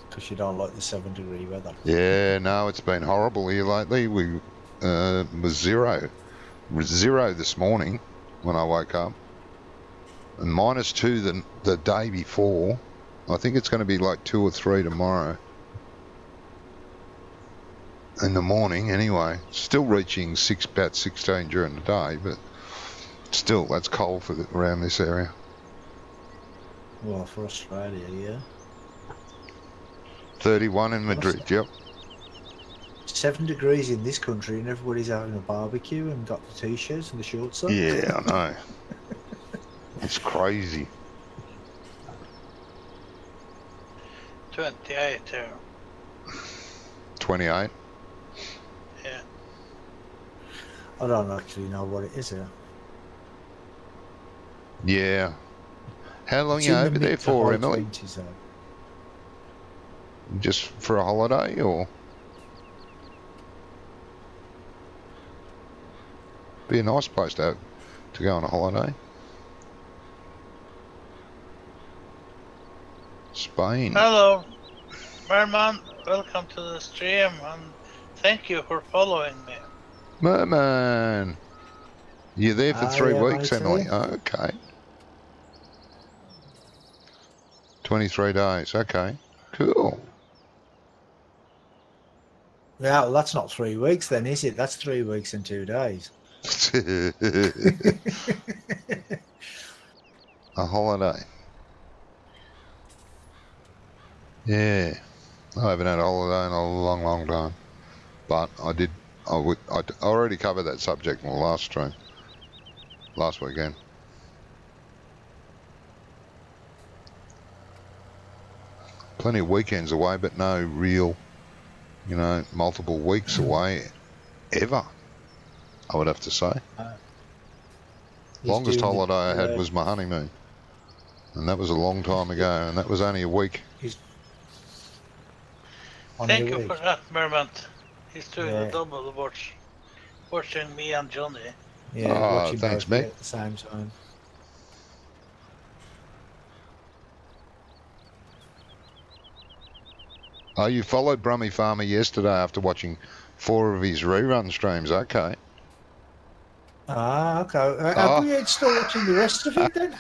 Because you don't like the 7-degree weather. Yeah, no, it's been horrible here lately. We was zero this morning when I woke up, and -2 the day before. I think it's going to be like 2 or 3 tomorrow. In the morning, anyway. Still reaching about 16 during the day, but still, that's cold for around this area. Well, for Australia, yeah. 31 in Madrid, yep. 7 degrees in this country and everybody's having a barbecue and got the t-shirts and the shorts on. Yeah, I know. It's crazy. 28 there. 28? Yeah. I don't actually know what it is here. Yeah. How long It's are you in the over there mid to for, high Emily? 20s though. Just for a holiday, or? Be a nice place to go on a holiday. Spain. Hello, Merman. Welcome to the stream, and thank you for following me. Merman. You're there for 3 yeah, weeks, mate, Emily. yeah. Okay. 23 days. Okay. Cool. Yeah, well, that's not 3 weeks then, is it? That's 3 weeks and 2 days. A holiday. Yeah. I haven't had a holiday in a long, long time. But I already covered that subject in the last stream. Last weekend. Plenty of weekends away, but no real, multiple weeks away ever, I would have to say. Longest holiday I had was my honeymoon. And that was a long time ago, and that was only a week. Thank you for that, Merman. He's doing Yeah. a double watching me and Johnny. Yeah, watching thanks, both Mick. at the same time. Oh, you followed Brummie Farmer yesterday after watching 4 of his rerun streams. Okay. Ah, okay. Have we still watching the rest of it then?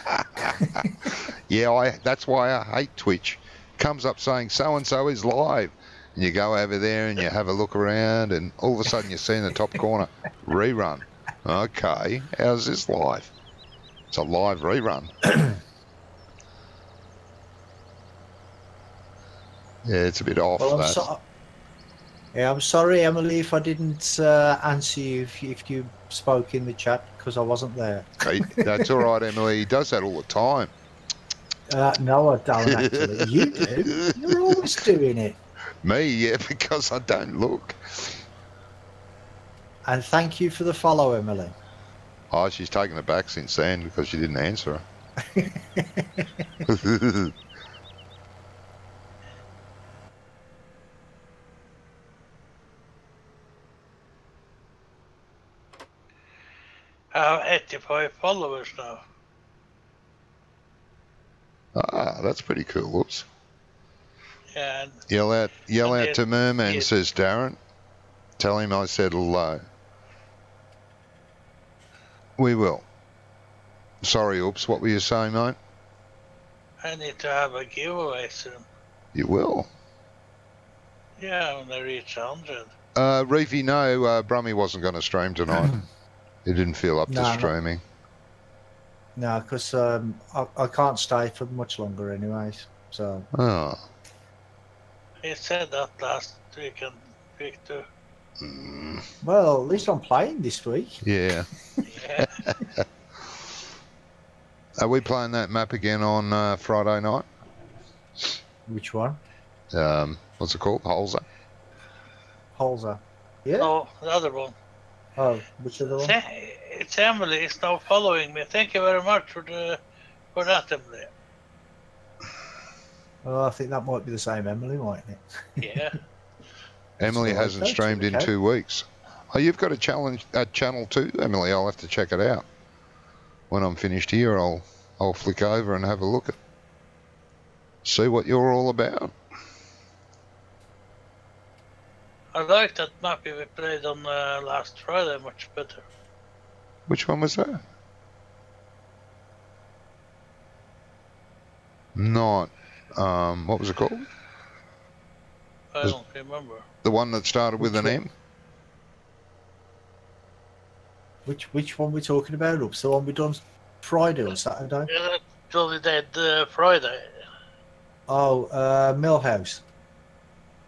Yeah, that's why I hate Twitch. Comes up saying so-and-so is live. And you go over there and you have a look around, and all of a sudden you see in the top corner, rerun. Okay, how's this live? It's a live rerun. Yeah, it's a bit off. Well, I'm sorry, Emily, if I didn't answer you if you spoke in the chat because I wasn't there. Hey, that's all right, Emily. He does that all the time. No, I don't actually. You do. You're always doing it. Me, yeah, because I don't look. And thank you for the follow, Emily. Oh, she's taken it back since then because she didn't answer her. I have 85 followers now. Ah, that's pretty cool. Whoops. Yeah, Yell out and to Merman, yeah. says Darren. Tell him I said hello. We will. Sorry, oops, what were you saying, mate? I need to have a giveaway soon. You will. Yeah, when I reach 100. Reefy, no, Brummie wasn't going to stream tonight. He didn't feel up to streaming. No, because I can't stay for much longer anyways. So. Oh. He said that last weekend, week too. Well, at least I'm playing this week. Yeah. Yeah. Are we playing that map again on Friday night? Which one? What's it called? Holzer? Holzer. Yeah? No, the other one. Oh, which other one? It's Emily. It's now following me. Thank you very much for that, Emily. Oh, I think that might be the same Emily, mightn't it? Yeah. Emily all right, hasn't though. streamed in Okay. 2 weeks. Oh, you've got a challenge at channel 2, Emily. I'll have to check it out. When I'm finished here, I'll flick over and have a look at. See what you're all about. I like that map we played on last Friday much better. Which one was that? Not. What was it called? I don't remember. The one that started with an M? Which one we talking about? Oops, the one we done Friday or Saturday? Yeah, that's what we did Friday. Oh, Millhouse.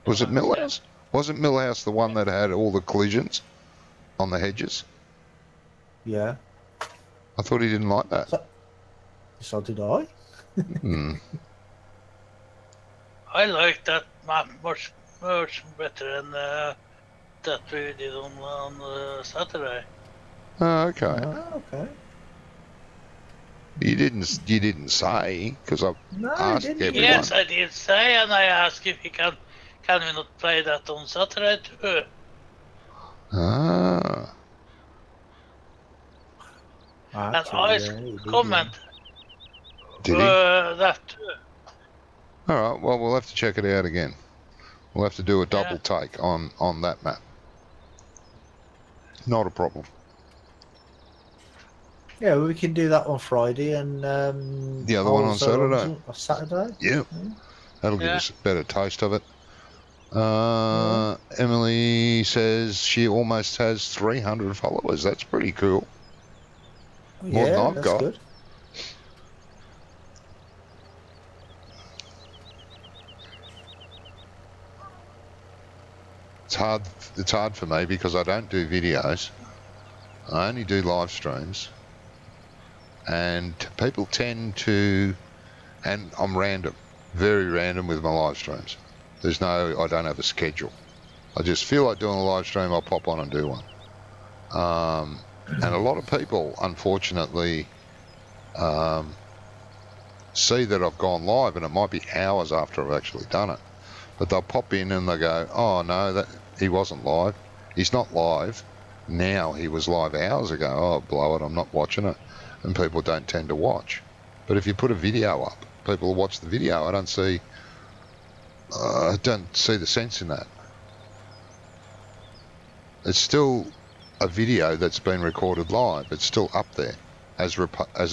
Was it Millhouse? Wasn't Millhouse the one that had all the collisions on the hedges? Yeah. I thought he didn't like that. So did I. Hmm. I like that map much better than that we did on Saturday. Oh, okay. Oh, okay. You didn't say, because I No, asked didn't. everyone. Yes, I did say, and I asked if he can we not play that on Saturday too. Ah. And Actually, I yeah, he did, comment Did he? that too. All right. Well, we'll have to check it out again. We'll have to do a double take on that map. Not a problem. Yeah, well, we can do that on Friday and The other one on Saturday. Saturday. Yeah. That'll give us a better taste of it. Emily says she almost has 300 followers. That's pretty cool. More than I've got. Good. It's hard for me because I don't do videos. I only do live streams. And people tend to, and I'm random, very random with my live streams. I don't have a schedule. I just feel like doing a live stream, I'll pop on and do one. And a lot of people, unfortunately, see that I've gone live, and it might be hours after I've actually done it. But they'll pop in and they go, oh no, he wasn't live. He's not live. Now he was live hours ago. Oh, blow it, I'm not watching it. And people don't tend to watch. But if you put a video up, people will watch the video. I don't see the sense in that. It's still a video that's been recorded live. It's still up there, as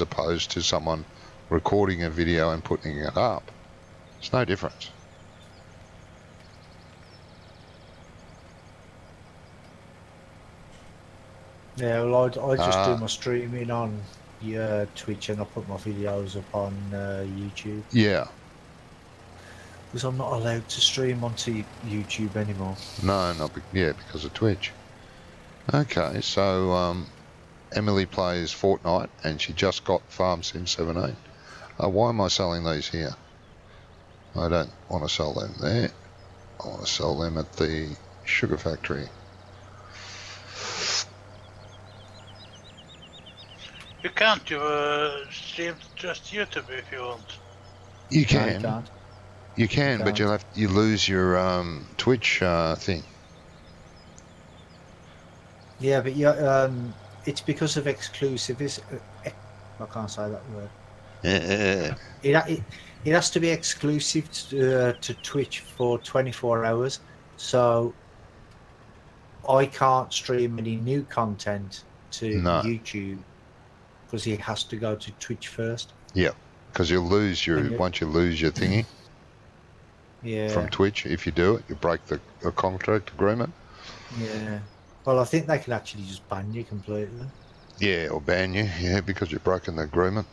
opposed to someone recording a video and putting it up. It's no difference. Yeah, well, I just do my streaming on Twitch, and I put my videos up on YouTube. Yeah. Because I'm not allowed to stream onto YouTube anymore. No, because of Twitch. Okay, so Emily plays Fortnite, and she just got Farm Sim 17. Why am I selling these here? I don't want to sell them there. I want to sell them at the sugar factory. You can't stream just YouTube if you want. You No, can. you can't. You can, but you lose your Twitch thing. Yeah, but it's because of exclusivities. I can't say that word. It has to be exclusive to Twitch for 24 hours. So I can't stream any new content to YouTube because it has to go to Twitch first. Yeah, because you'll lose once you lose your thingy. Yeah. From Twitch, if you do it, you break the contract agreement. Yeah. Well, I think they can actually just ban you completely. Yeah, or ban you, because you've broken the agreement.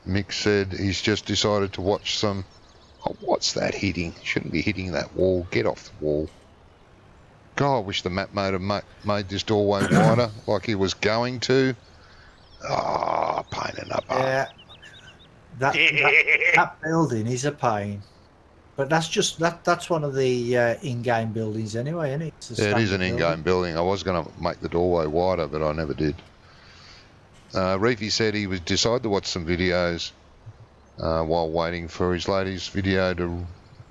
Mick said he's just decided to watch some... Oh, what's that hitting? Shouldn't be hitting that wall. Get off the wall. God, I wish the map made made this doorway wider like he was going to. Ah, oh, pain in the butt. Yeah. That building is a pain. But that's just that's one of the in-game buildings anyway, isn't it? Yeah, it is an in-game building. I was going to make the doorway wider, but I never did. Reefy said he would decide to watch some videos while waiting for his latest video to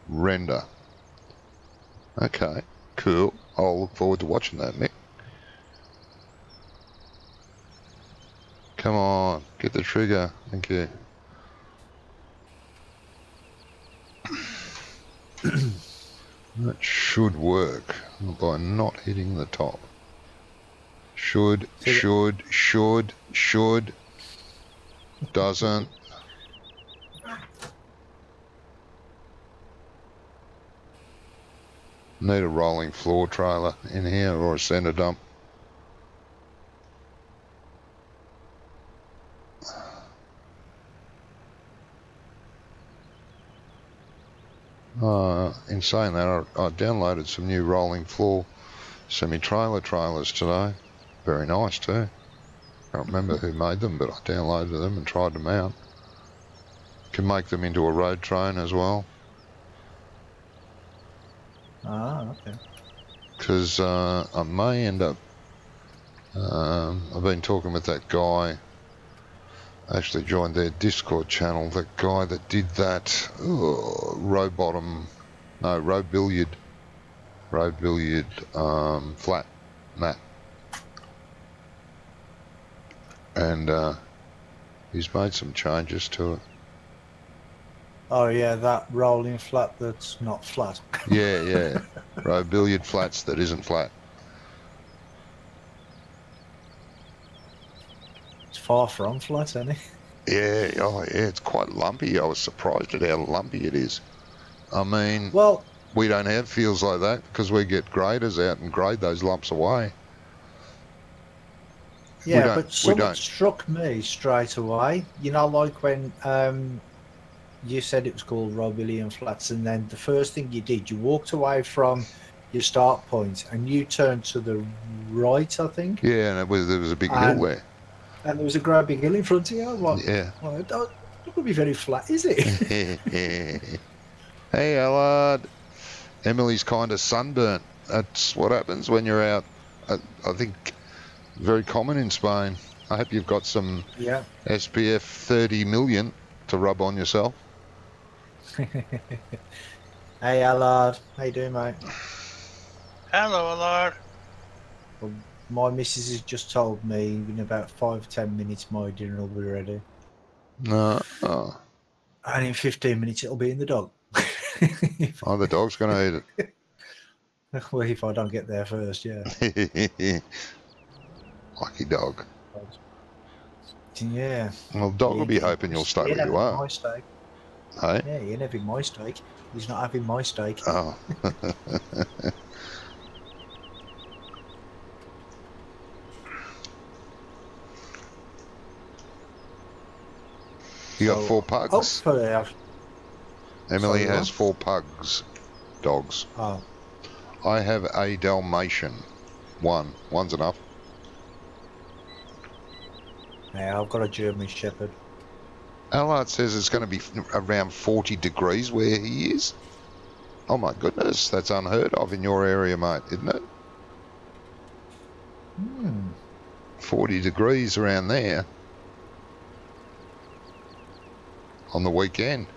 render. Okay, cool. I'll look forward to watching that, Mick. Come on, get the trigger. Thank you. That should work by not hitting the top. Should. Doesn't. Need a rolling floor trailer in here or a centre dump. In saying that, I downloaded some new rolling floor semi-trailer trailers today. Very nice too. I can't remember who made them, but I downloaded them and tried them out. Can make them into a road train as well. Ah, okay. Because I may end up... I've been talking with that guy. I actually joined their Discord channel. That guy that did that road billiard flat mat. And he's made some changes to it. Oh yeah, that rolling flat that's not flat. Yeah. Road billiard flats that isn't flat. It's far from flat, isn't it? Yeah, it's quite lumpy. I was surprised at how lumpy it is. I mean, well, we don't have fields like that because we get graders out and grade those lumps away. Yeah, but something struck me straight away. You know, like when you said it was called Robillion Flats, and then the first thing you did, you walked away from your start point and you turned to the right, I think. Yeah, and there was a big hill there. And there was a great big hill in front of you. Like, yeah. Well, it not be very flat, is it? Hey, Allard. Emily's kind of sunburnt. That's what happens when you're out. I think very common in Spain. I hope you've got some SPF 30 million to rub on yourself. Hey Allard, how you doing, mate? Hello, Allard. Well, my missus has just told me in about 5-10 minutes my dinner will be ready. And in 15 minutes it'll be in the dog. Oh, the dog's going to eat it. Well, if I don't get there first, yeah. Lucky dog. Yeah. Well, dog will be hoping you'll stay where you are. My steak. Hey? Yeah, he ain't having my steak. He's not having my steak. Oh. You got 4 pugs? Hopefully Emily has 4 pugs. Dogs. Oh. I have a Dalmatian. One's enough. Yeah, I've got a German Shepherd. Allard says it's going to be around 40 degrees where he is. Oh my goodness, that's unheard of in your area, mate, isn't it? 40 degrees around there. On the weekend.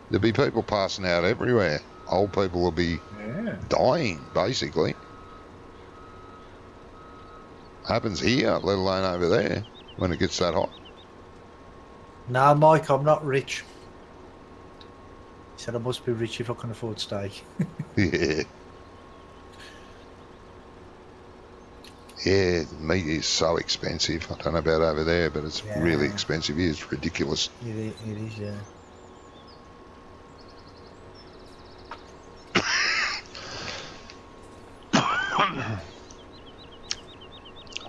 There'll be people passing out everywhere. Old people will be dying, basically. Happens here, let alone over there, when it gets that hot. No, Mike, I'm not rich. He said I must be rich if I can afford steak. Yeah. Yeah, meat is so expensive. I don't know about over there, but it's really expensive. It's ridiculous. It is, yeah.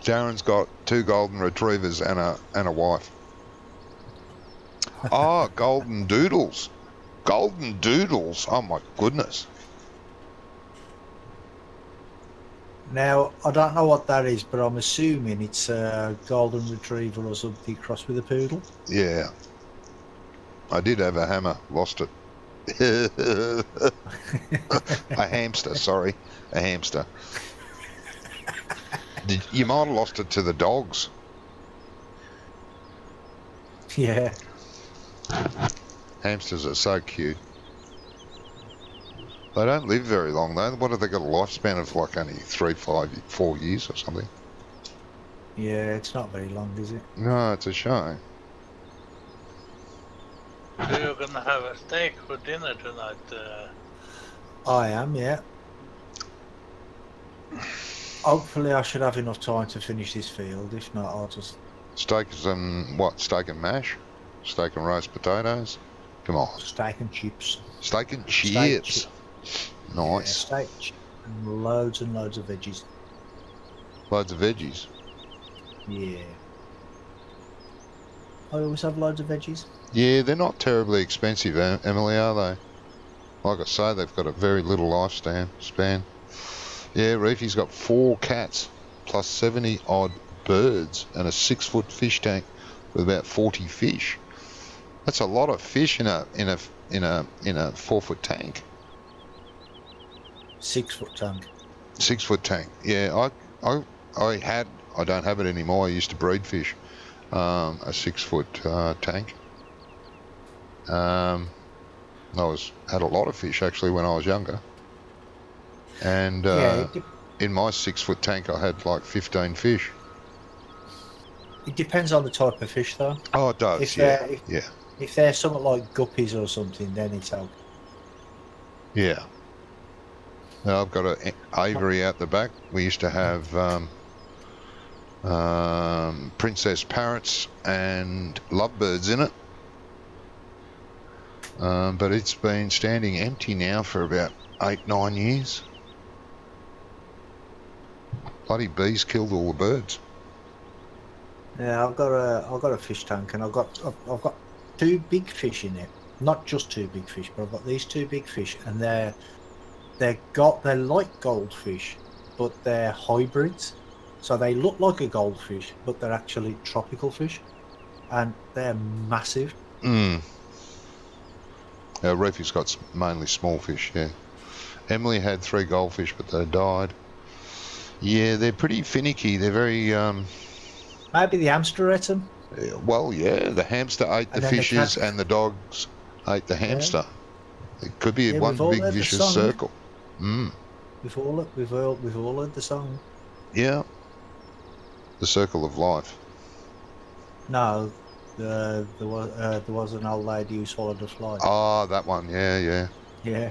Darren's got 2 golden retrievers and a wife. Oh, golden doodles. Golden doodles. Oh my goodness. Now, I don't know what that is, but I'm assuming it's a golden retriever or something crossed with a poodle. Yeah. I did have a hammer, lost it. A hamster, sorry. A hamster. You might have lost it to the dogs. Yeah. Hamsters are so cute. They don't live very long though. What have they got, a lifespan of like only 3, 5, 4 years or something? Yeah, it's not very long, is it? No, it's a shame. So you're gonna have a steak for dinner tonight? I am, yeah. Hopefully I should have enough time to finish this field. If not, I'll just... Steak and what? Steak and mash? Steak and roast potatoes? Come on. Steak and chips. Steak and Steak chips. Yeah, Nice. steak and loads of veggies. Loads of veggies. Yeah. I always have loads of veggies. Yeah, they're not terribly expensive, Emily, are they? Like I say, they've got a very little lifespan. Yeah, Reefy's got 4 cats plus 70 odd birds and a 6-foot fish tank with about 40 fish. That's a lot of fish in a 4-foot tank. 6-foot tank. 6-foot tank. Yeah, I don't have it anymore. I used to breed fish. A 6-foot tank. I had a lot of fish actually when I was younger. And in my 6-foot tank I had like 15 fish. It depends on the type of fish though. Oh, it does, If they're something like guppies or something, then it's okay. Yeah. Now I've got an aviary out the back. We used to have princess parrots and lovebirds in it. But it's been standing empty now for about 8-9 years. Bloody bees killed all the birds. Yeah, I've got a fish tank, and I've got 2 big fish in it. Not just 2 big fish, but I've got these 2 big fish, and they're like goldfish, but they're hybrids. So they look like a goldfish, but they're actually tropical fish, and they're massive. Reefy's got mainly small fish, yeah. Emily had 3 goldfish, but they died. Yeah, they're pretty finicky. They're very... Maybe the hamster ate them. Well, yeah, the hamster ate the fishes and the dogs ate the hamster. Yeah. It could be one big vicious circle. We've all heard the song. Yeah. The circle of life. No, there was an old lady who swallowed a fly. Ah, that one. Yeah. Yeah.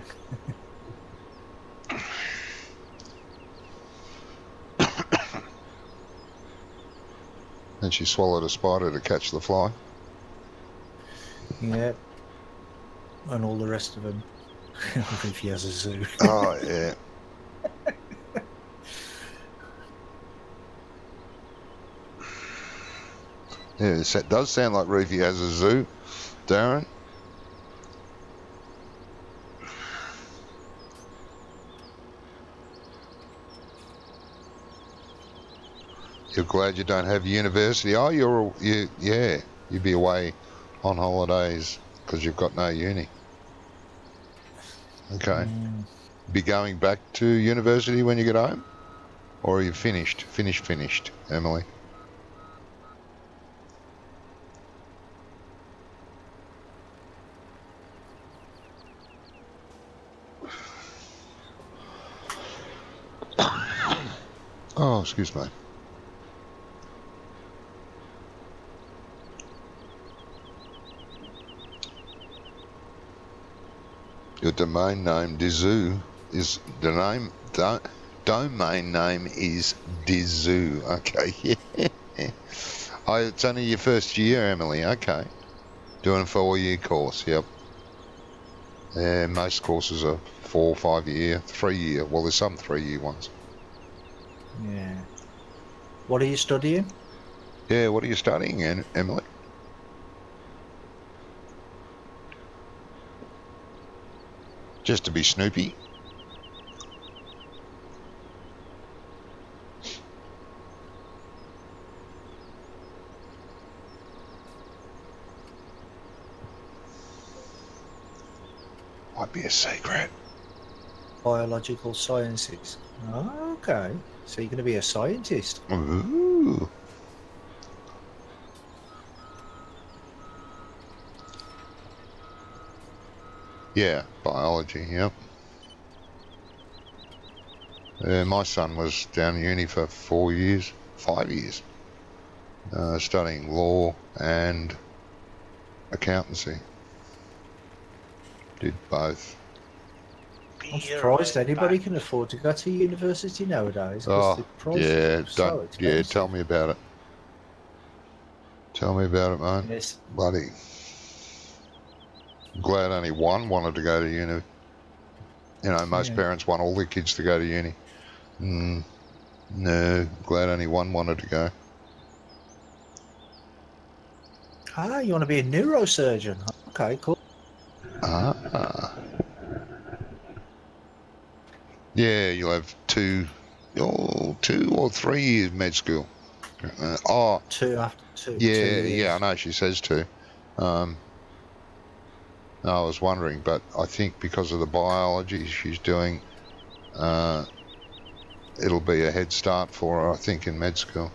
And she swallowed a spider to catch the fly. Yeah. And all the rest of them. If he has a zoo. Oh, yeah. Yeah, it does sound like Reefy has a zoo, Darren. You're glad you don't have university. Oh, yeah, you'd be away on holidays because you've got no uni. Okay. Be going back to university when you get home? Or are you finished, Emily? Oh, excuse me. Your domain name Dizoo is the name. Domain name is Dizoo. Okay, yeah. Oh, it's only your first year, Emily. Okay, doing a 4-year course. Yep. Yeah, most courses are 4 or 5 year, 3 year. Well, there's some 3-year ones. Yeah. What are you studying? Yeah, what are you studying, Emily? Just to be snoopy. Might be a secret. Biological sciences. Oh, okay. So you're going to be a scientist. Ooh. Yeah, biology, yep. My son was down uni for 4 years, 5 years, studying law and accountancy. Did both. I'm surprised anybody can afford to go to university nowadays. Oh, The prices yeah, are so expensive. yeah, tell me about it. Tell me about it, mate. Yes. Bloody. I'm glad only one wanted to go to uni. You know, most parents want all their kids to go to uni. No, glad only one wanted to go. Ah, you want to be a neurosurgeon? Okay, cool. Ah. Yeah, you'll have 2 or 3 years med school. Two after two. Yeah, 2 years. yeah, I know she says 2. I was wondering, but I think because of the biology she's doing, it'll be a head start for her, I think, in med school.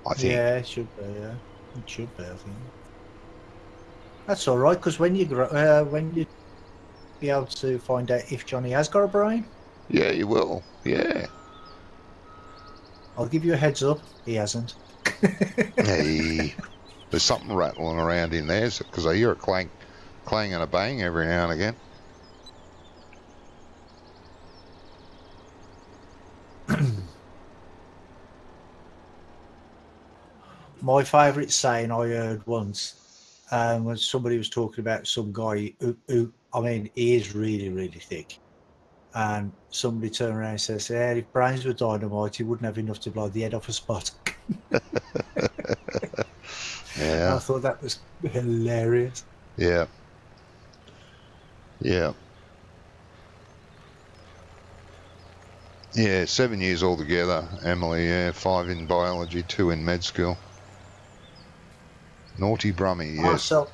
I think. Yeah, it should be, yeah. It should be, I think. That's alright, because when you be able to find out if Johnny has got a brain. Yeah, you will. Yeah. I'll give you a heads up, he hasn't. Hey, there's something rattling around in there, because I hear a clang and a bang every now and again. My favourite saying I heard once when somebody was talking about some guy who I mean, he is really, really thick. And somebody turned around and says, yeah, if brains were dynamite, he wouldn't have enough to blow the head off a spot. Yeah. I thought that was hilarious. Yeah. Yeah. Yeah, 7 years altogether, Emily, yeah, 5 in biology, 2 in med school. Naughty Brummie, yes. Oh, so,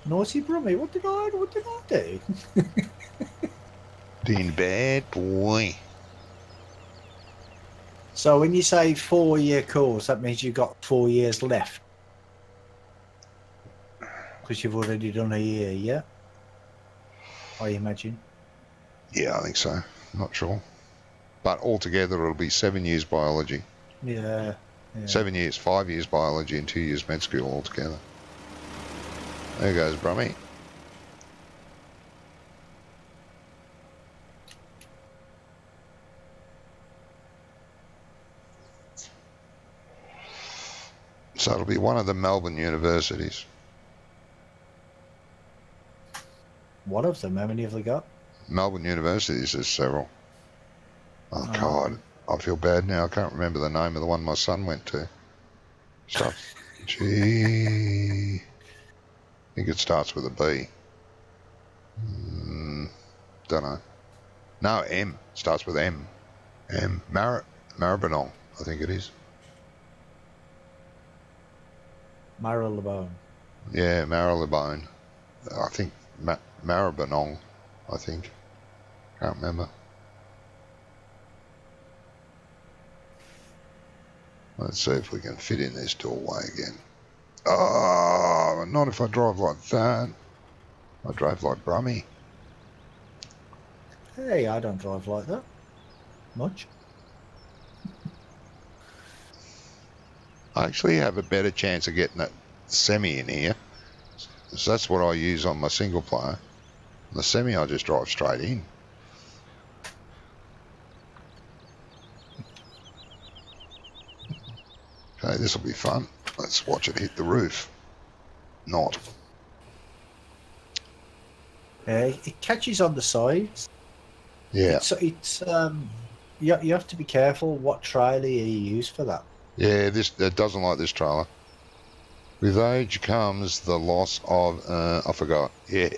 naughty Brummie, what did I do? Being bad boy. So when you say 4-year course, that means you've got 4 years left. Because you've already done a year, yeah? I imagine. Yeah, I think so. Not sure. But altogether it'll be 7 years biology. Yeah. 7 years, 5 years biology and 2 years med school altogether. There goes Brummie. So it'll be one of the Melbourne universities. One of them? How many have they got? Melbourne universities, there's several. Oh, God. I feel bad now. I can't remember the name of the one my son went to. Gee. I think it starts with a B. Don't know. No, M. Starts with M. Maribyrnong, I think it is. Marylebone. Yeah, Marylebone. I think Maribyrnong, I think. Can't remember. Let's see if we can fit in this doorway again. Oh, not if I drive like that. I drove like Brummie. Hey, I don't drive like that. Much. I actually have a better chance of getting that semi in here. So that's what I use on my single player. The semi I just drive straight in. Okay, this will be fun. Let's watch it hit the roof. Not. It catches on the sides. Yeah. It's you have to be careful what trailer you use for that. Yeah, it doesn't like this trailer. With age comes the loss of, I forgot. Yeah,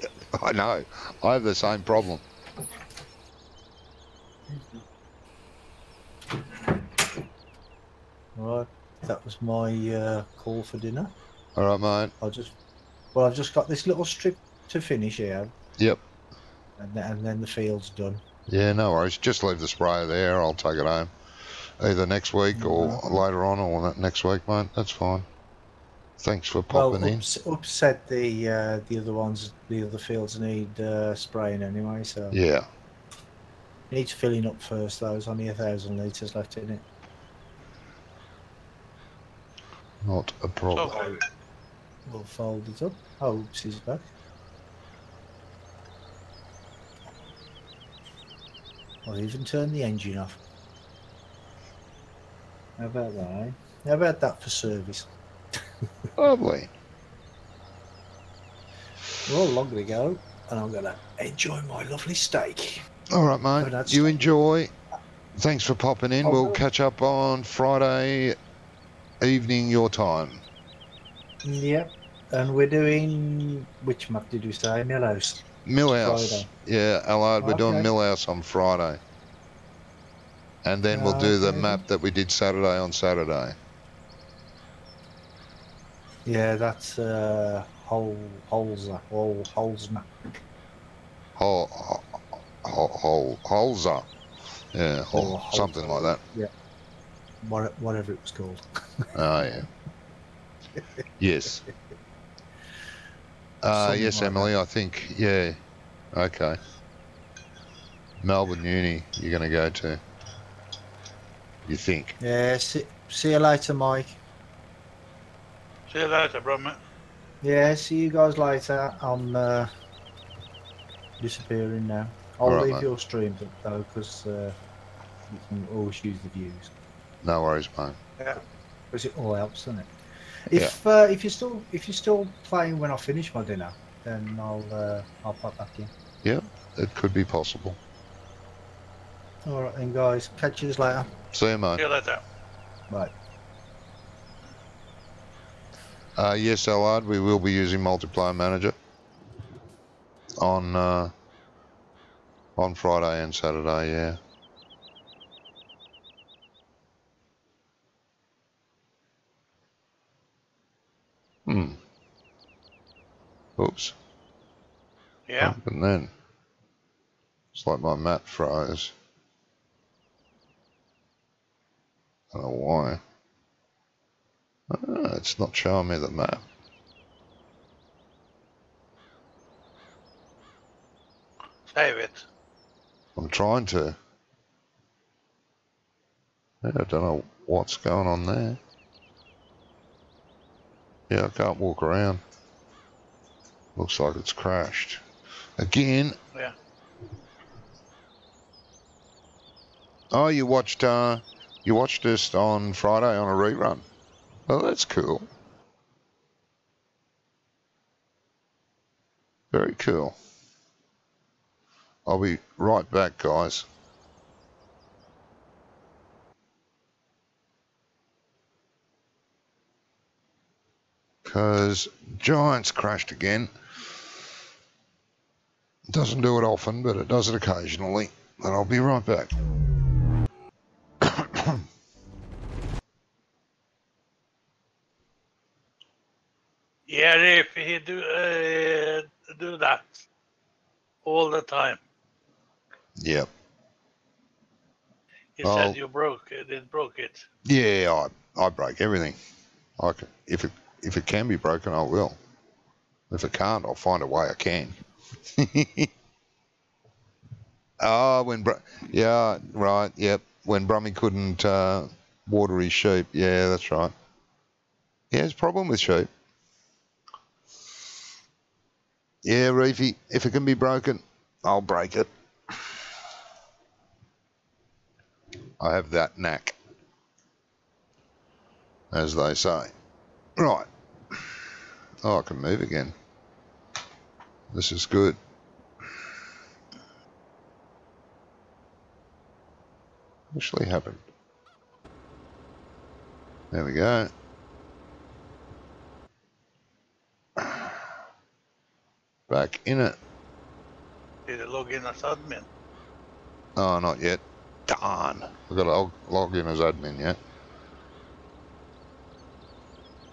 I know. I have the same problem. Right, that was my call for dinner. All right, mate. I've just got this little strip to finish here, Yep. and then the field's done. Yeah, no worries. Just leave the sprayer there. I'll take it home. Either next week or later on or next week, mate. That's fine. Thanks for popping in. Upset the other ones, the other fields need spraying anyway, so Yeah. needs filling up first. Though there's only 1,000 litres left in it. Not a problem. Okay. We'll fold it up. Oh, oops, he's back. I'll even turn the engine off. How about that, eh? How about that for service? Lovely. We're all long to go, and I'm going to enjoy my lovely steak. All right, mate. You enjoy. Thanks for popping in. We'll catch up on Friday evening your time. Yep. And we're doing... Which map did we say? Millhouse. Millhouse. Friday. Yeah, Allard, we're doing Millhouse on Friday. And then we'll do the map that we did Saturday on Saturday. Yeah, that's Holzer. Holzer. Yeah, or something like that. Yeah. Whatever it was called. Oh, yeah. Yes. Yes, like Emily, that. I think, yeah. Okay. Melbourne Uni you're going to go to. You think? Yeah, see you later, Mike. See you later, Brummie. Yeah, see you guys later. I'm disappearing now. I'll leave your streams up though, because you can always use the views. No worries, mate. Yeah, because it all helps, doesn't it? If you're still playing when I finish my dinner, then I'll pop back in. Yeah, it could be possible. All right then, guys. Catch you later. See you, mate. See you later. Bye. Yes, Allard, we will be using Multiplayer Manager on Friday and Saturday, yeah. Oops. Yeah. What happened then? It's like my map froze. I don't know why. It's not showing me the map. Save it. I'm trying to. Yeah, I don't know what's going on there. Yeah, I can't walk around. Looks like it's crashed. Again. Yeah. Oh, you watched us on Friday on a rerun. Oh, that's cool. Very cool. I'll be right back, guys. Because Giants crashed again. Doesn't do it often, but it does it occasionally. And I'll be right back. Yeah, Reefy, he do that all the time. Yep. He said you broke it. It broke it. Yeah, I break everything. If it can be broken, I will. If it can't, I'll find a way I can. Yeah, right, yep. When Brummie couldn't water his sheep. Yeah, that's right. He has a problem with sheep. Yeah, Reefy, if it can be broken, I'll break it. I have that knack, as they say. Right. Oh, I can move again. This is good. Actually happened. There we go. Back in it. Did it log in as admin? Oh, not yet. Darn. I've got to log in as admin yet.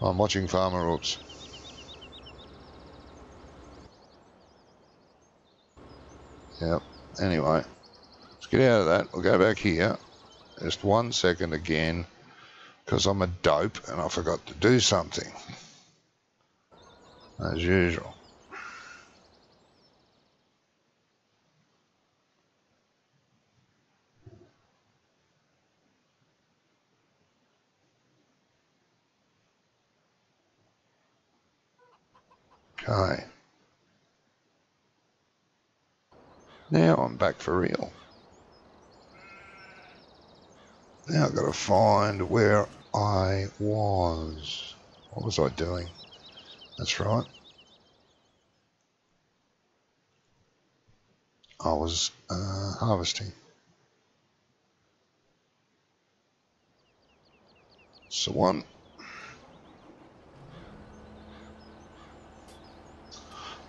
I'm watching Farmer Oops. Yep. Anyway, let's get out of that. We'll go back here. Just 1 second again, because I'm a dope and I forgot to do something. As usual. Okay. Now I'm back for real. Now I've got to find where I was. What was I doing? That's right. I was harvesting. So one.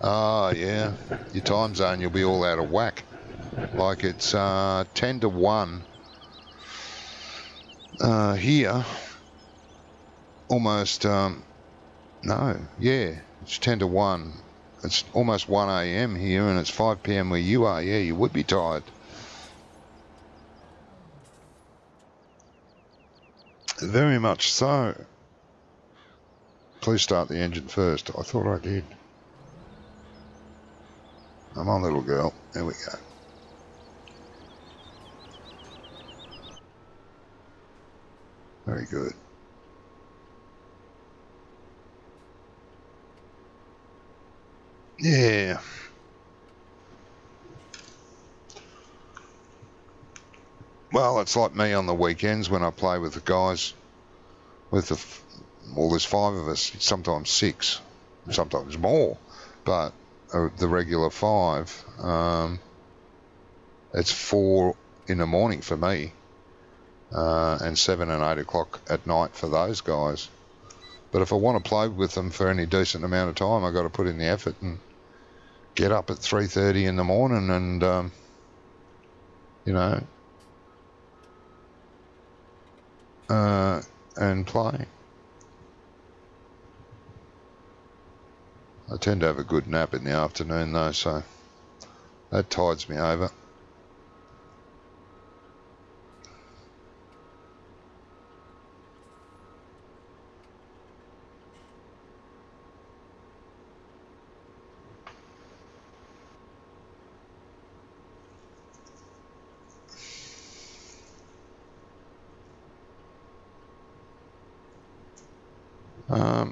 Ah, yeah. Your time zone, you'll be all out of whack. Like it's 10 to 1 here. Almost, no, yeah, it's 10 to 1. It's almost 1 a.m. here and it's 5 p.m. where you are. Yeah, you would be tired. Very much so. Please start the engine first. I thought I did. Come on, little girl. There we go. Very good. Yeah. Well, it's like me on the weekends when I play with the guys. With the, well, there's 5 of us, sometimes 6, sometimes more. But the regular 5, it's 4 in the morning for me, and 7 and 8 o'clock at night for those guys. But if I want to play with them for any decent amount of time, I've got to put in the effort and get up at 3:30 in the morning and, you know, and play. I tend to have a good nap in the afternoon though, so that tides me over.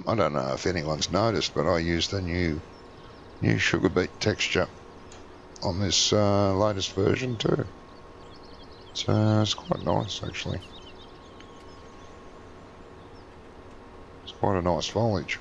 I don't know if anyone's noticed, but I used the new sugar beet texture on this latest version too. It's quite nice actually. It's quite a nice foliage.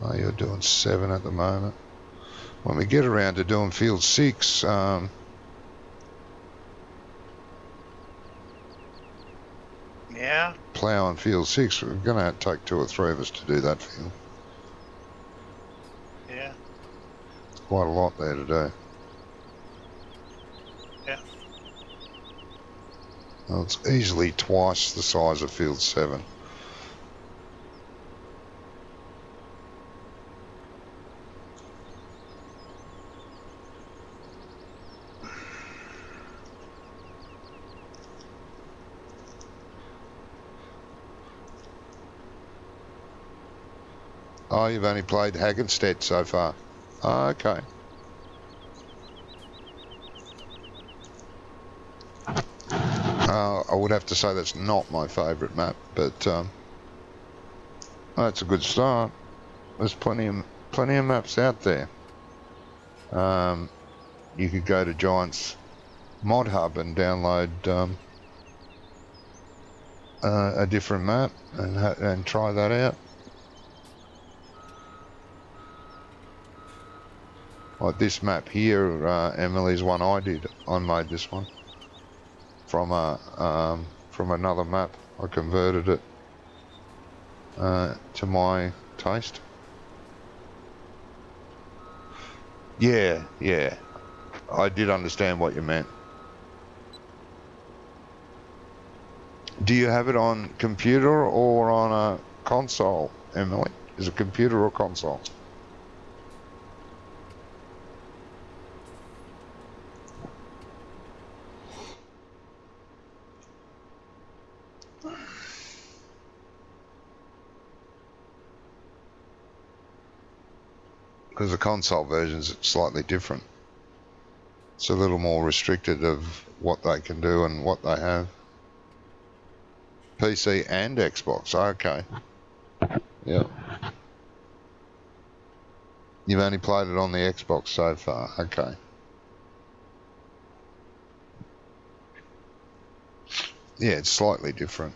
Oh, you're doing 7 at the moment. When we get around to doing field 6, Yeah. ploughing field 6, we're going to take 2 or 3 of us to do that field. Yeah. It's quite a lot there to do. Yeah. Well, it's easily twice the size of field 7. Oh, you've only played Haggenstedt so far. Oh, okay. I would have to say that's not my favourite map, but that's a good start. There's plenty of maps out there. You could go to Giant's Mod Hub and download a different map and try that out. Like this map here, Emily's one I did. I made this one from another map. I converted it to my taste. Yeah, yeah. I did understand what you meant. Do you have it on computer or on a console, Emily? Is it computer or console? Because the console version's slightly different. It's a little more restricted of what they can do and what they have. PC and Xbox, okay. Yeah. You've only played it on the Xbox so far, okay. Yeah, it's slightly different.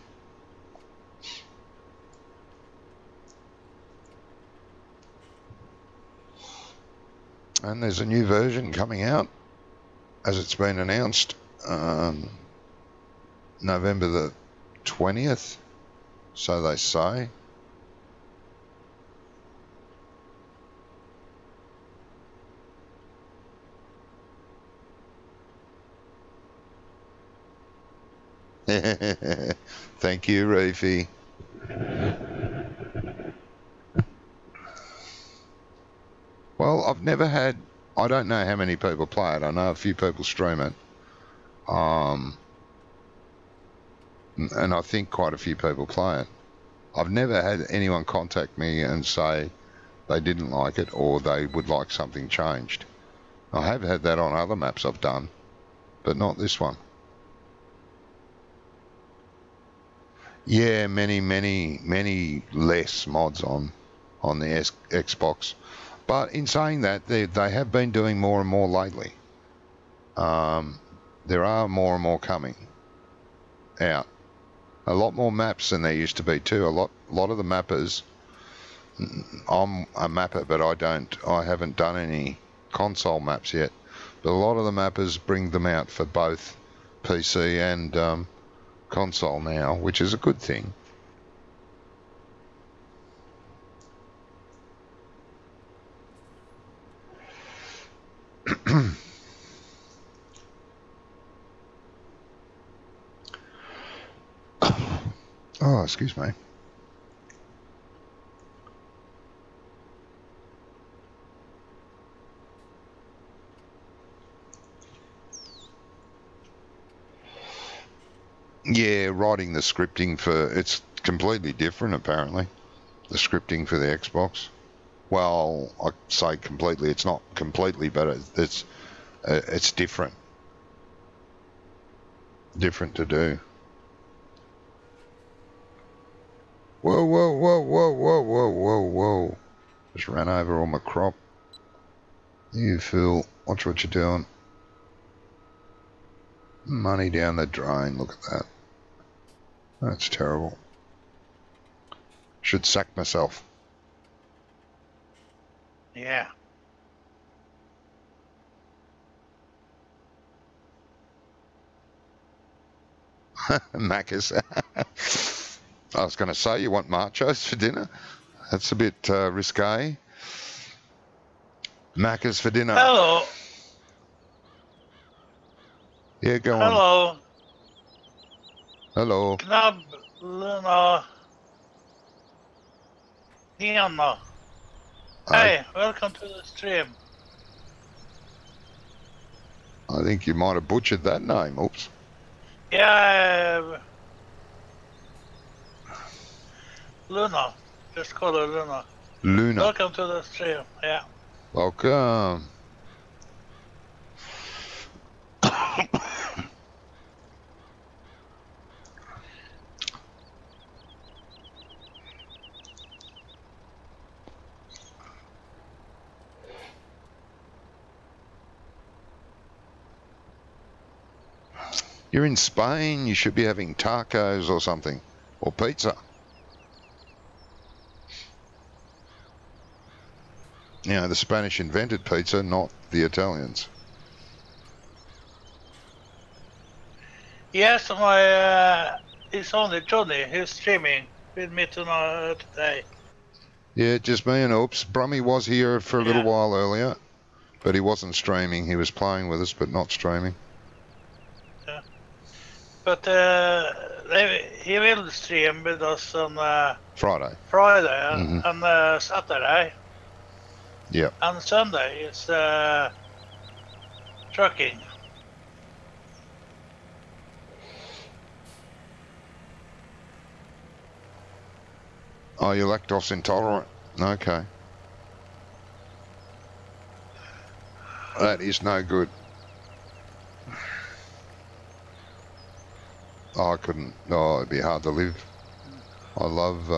And there's a new version coming out, as it's been announced, November the 20th, so they say. Thank you, Reefy. Well, I've never had, I don't know how many people play it. I know a few people stream it. And I think quite a few people play it. I've never had anyone contact me and say they didn't like it or they would like something changed. I have had that on other maps I've done, but not this one. Yeah, many less mods on the Xbox. But in saying that, they have been doing more and more lately. There are more and more coming out. A lot more maps than there used to be too. A lot of the mappers. I'm a mapper, but I haven't done any console maps yet. But a lot of the mappers bring them out for both PC and console now, which is a good thing. Oh, excuse me. Yeah, writing the scripting it's completely different apparently. The scripting for the Xbox. Well, I say completely, it's not completely, but it's different. Different to do. Whoa, whoa, whoa, whoa, whoa, whoa, whoa, whoa. Just ran over all my crop. You fool. Watch what you're doing. Money down the drain, look at that. That's terrible. Should sack myself. Yeah. Macca's. I was going to say, you want machos for dinner? That's a bit risque. Macca's for dinner. Hello. Yeah, go on. Hello. Hello. Knab, Luna, Diana. Hey, welcome to the stream. I think you might have butchered that name. Oops. Yeah. Luna. Just call her Luna. Luna. Welcome to the stream. Yeah. Welcome. You're in Spain, you should be having tacos or something, or pizza. You know, the Spanish invented pizza, not the Italians. Yes, it's only Johnny who's streaming with me today. Yeah, just me and Oops. Brummie was here for a little Yeah. while earlier, but he wasn't streaming. He was playing with us, but not streaming. Yeah. But he will stream with us on Friday. and Saturday. Yeah. And Sunday is trucking. Oh, you're lactose intolerant. Okay. That is no good. Oh, I couldn't. Oh, it'd be hard to live. I love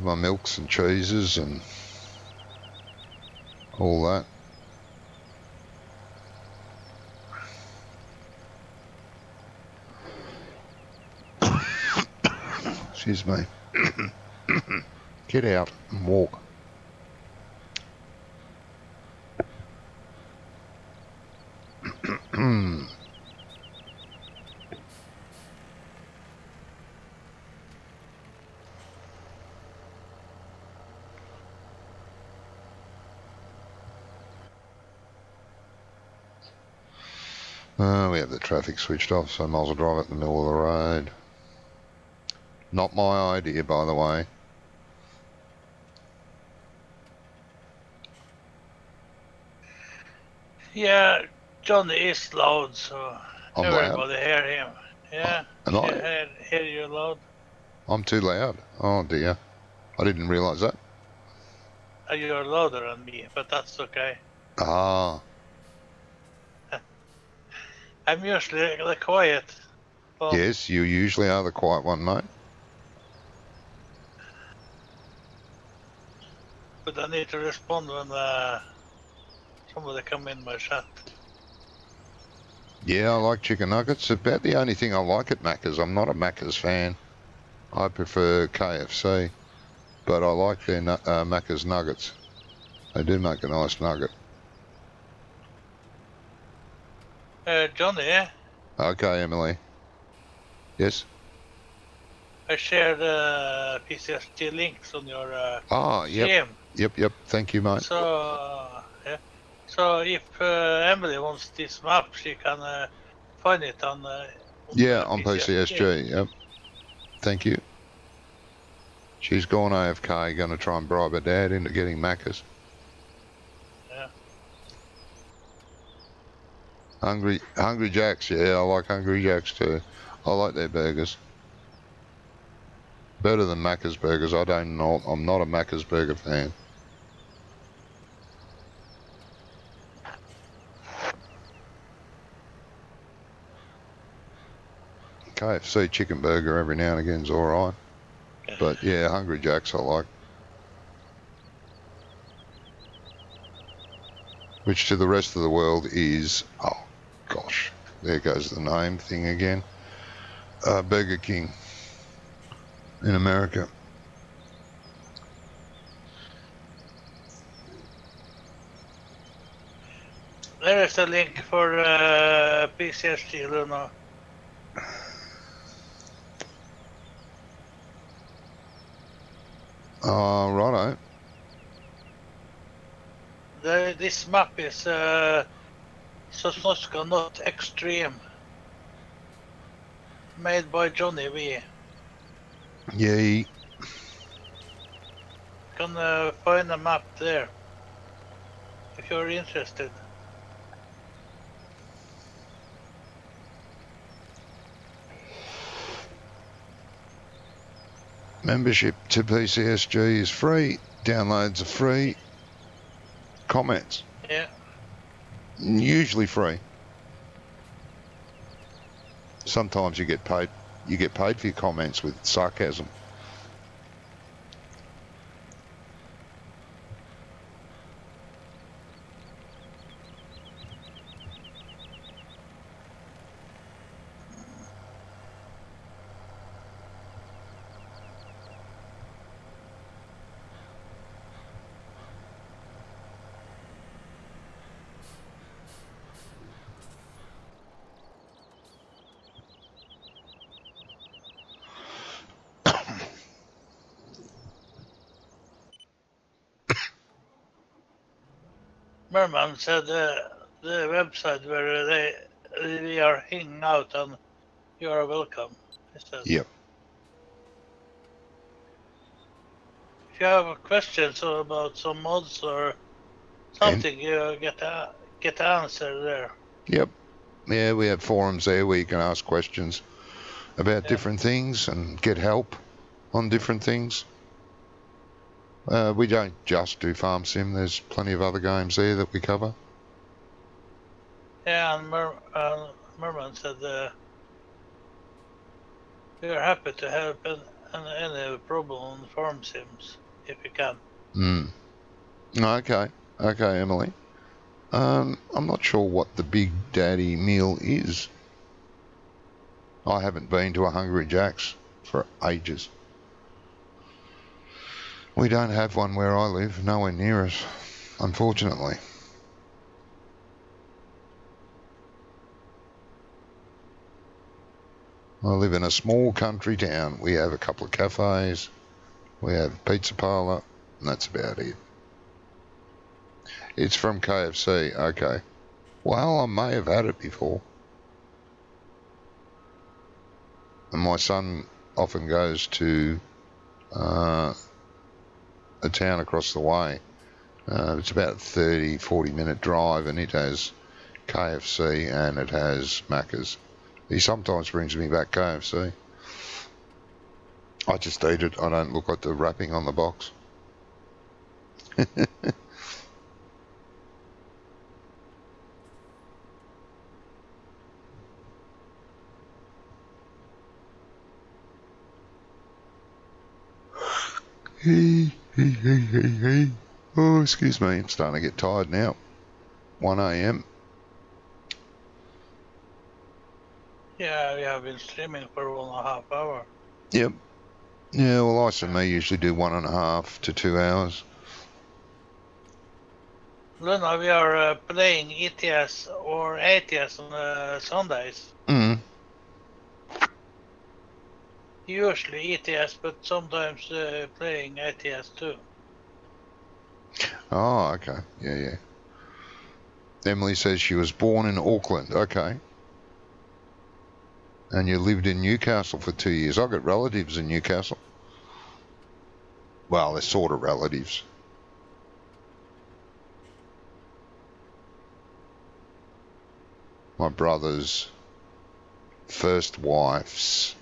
my milks and cheeses and all that. Excuse me. Get out and walk. We have the traffic switched off, so I might as well drive up the middle of the road. Not my idea, by the way. Yeah, Johnny is loud, so I'm everybody loud. hear him. Yeah, Am I? hear you loud. I'm too loud. Oh dear. I didn't realise that. You're louder than me, but that's okay. Ah. I'm usually the quiet. Well, Yes, you usually are the quiet one, mate. but I need to respond when somebody come in my chat. Yeah, I like chicken nuggets. It's about the only thing I like at Macca's. I'm not a Macca's fan. I prefer KFC. But I like their Macca's nuggets. They do make a nice nugget. Johnny, yeah? Okay, Emily. Yes? I shared PCST links on your Ah, yep. stream. Yep. Thank you, mate. So, yeah. So if Emily wants this map, she can find it on Yeah, on PCSG, yep. Thank you. She's gone AFK, going to try and bribe her dad into getting Macca's. Yeah. Hungry Jacks, yeah, I like Hungry Jacks too. I like their burgers. Better than Macca's burgers. I'm not a Macca's burger fan. KFC chicken burger every now and again is alright. But yeah, Hungry Jacks I like. Which to the rest of the world is, oh gosh, there goes the name thing again. Burger King in America. There is a link for PCST, Luna. Righto. This map is Sosnovka, not extreme. Made by Johnny V. Yeah. You can find a map there if you're interested. Membership to PCSG is free. Downloads are free. Comments. Yeah. Usually free. Sometimes you get paid. You get paid for your comments with sarcasm. Merman said the website where we are hanging out and you are welcome. He said. Yep. If you have questions about some mods or something, you get the answer there. Yep. Yeah, we have forums there where you can ask questions about different things and get help on different things. We don't just do Farm Sim. There's plenty of other games there that we cover. Yeah, and Merman said we are happy to help any problem on Farm Sims if you can. Okay. Okay, Emily. I'm not sure what the Big Daddy meal is. I haven't been to a Hungry Jack's for ages. We don't have one where I live, nowhere near us, unfortunately. I live in a small country town. We have a couple of cafes, we have a pizza parlour, and that's about it. It's from KFC, okay. Well, I may have had it before. And my son often goes to a town across the way. It's about a 30-40 minute drive, and it has KFC and it has Macca's. He sometimes brings me back KFC. I just eat it. I don't look at the wrapping on the box. Hey. Oh, excuse me. I'm starting to get tired now. 1 a.m. Yeah, we have been streaming for 1.5 hours. Yep. Yeah, well, Ice and me usually do 1.5 to 2 hours. Luna, we are playing ETS or ATS on Sundays. Usually ETS, but sometimes playing ATS too. Oh, okay. Yeah. Emily says she was born in Auckland. Okay. And you lived in Newcastle for 2 years. I've got relatives in Newcastle. Well, they're sort of relatives. My brother's first wife's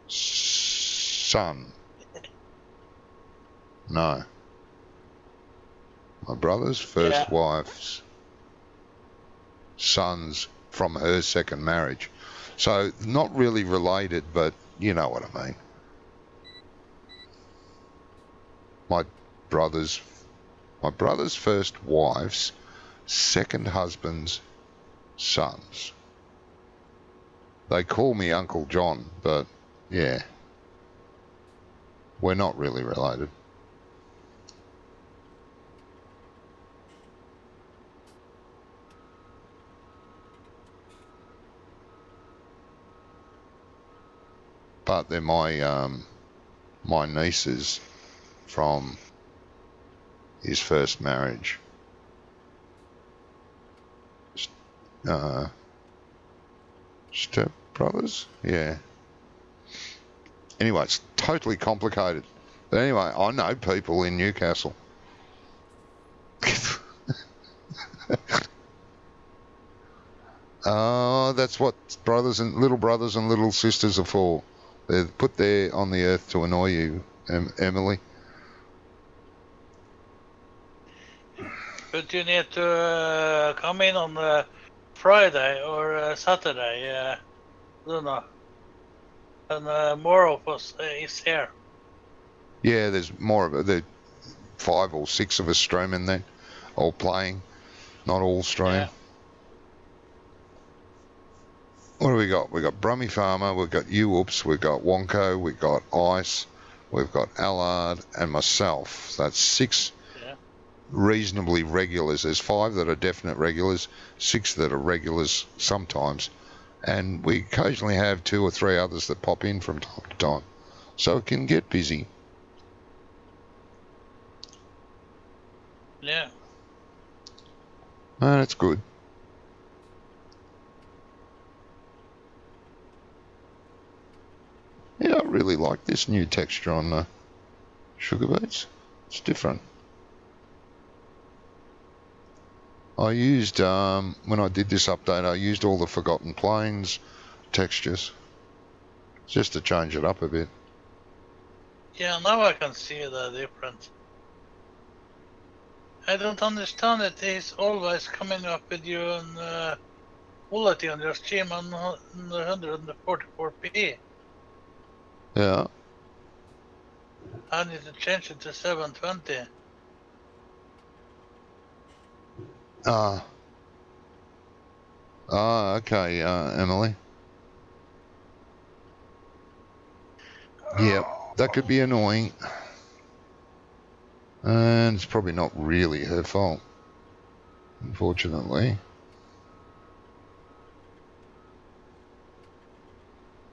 son. No. My brother's first wife's son's from her second marriage. So not really related, but you know what I mean. My brother's first wife's second husband's sons. They call me Uncle John, but yeah, we're not really related. But they're my nieces from his first marriage. Step brothers? Yeah. Anyway, it's totally complicated. But anyway, I know people in Newcastle. That's what brothers and little sisters are for. They're put there on the earth to annoy you, Emily. But you need to come in on Friday or Saturday, Luna. And more of us is here. Yeah, there's more of it. There's 5 or 6 of us streaming then, all playing, not all stream. Yeah. What do we got? We've got Brummie Farmer, we've got You-Oops, we've got Wonko, we've got Ice, we've got Allard, and myself. So that's 6 reasonably regulars. There's 5 that are definite regulars, 6 that are regulars sometimes, and we occasionally have 2 or 3 others that pop in from time to time. So it can get busy. Yeah. No, that's good. Yeah, I really like this new texture on the sugar beets. It's different. I used, when I did this update, I used all the Forgotten Plains textures just to change it up a bit. Yeah, now I can see the difference. I don't understand it. He's always coming up with you on quality on your stream on 144p. Yeah. I need to change it to 720. Okay, Emily. Yeah, that could be annoying. And it's probably not really her fault, unfortunately.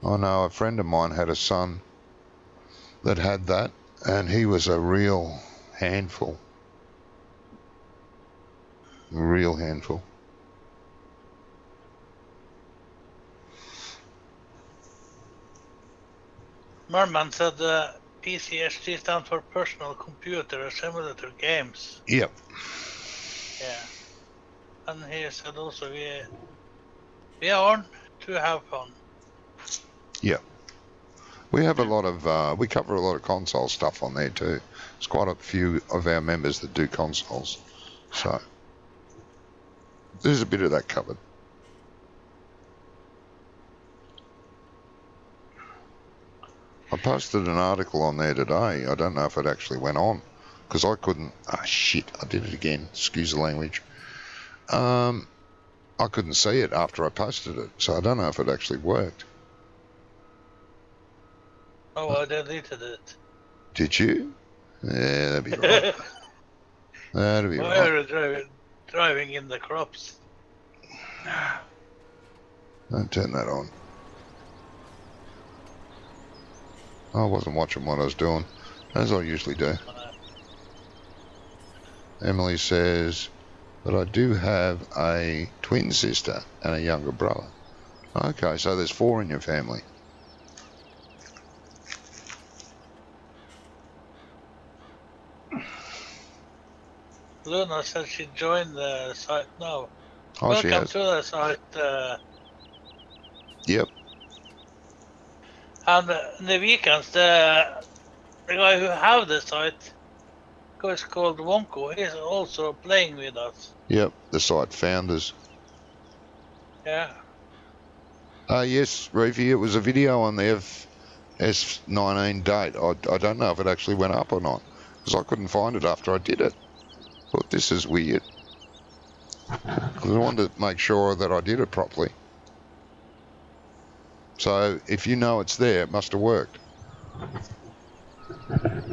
I know a friend of mine had a son that had that, and he was a real handful. A real handful. Merman said PCSG stands for Personal Computer Simulator Games. Yep. Yeah. And he said also we are on to have fun. Yep. We have a lot of, we cover a lot of console stuff on there too. There's quite a few of our members that do consoles. So, there's a bit of that covered. I posted an article on there today. I don't know if it actually went on because I couldn't. Ah, shit! I did it again. Excuse the language. I couldn't see it after I posted it, so I don't know if it actually worked. Oh, I deleted it. Did you? Yeah, that'd be right. That'd be Why right. are you driving in the crops? Don't turn that on. I wasn't watching what I was doing, as I usually do. Emily says, but I do have a twin sister and a younger brother. Okay, so there's 4 in your family. Luna said she joined the site now. Oh, she Welcome has. to the site. Yep. And in the weekends, the guy who have the site, who is called Wonko, he's also playing with us. Yep, the site founders. Yeah. Yes, Reefy, it was a video on the FS17 date. I don't know if it actually went up or not, because I couldn't find it after I did it. Thought this is weird. Because I wanted to make sure that I did it properly. So, if you know it's there, it must have worked. And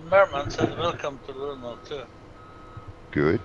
Merman said welcome to Luna too. Good.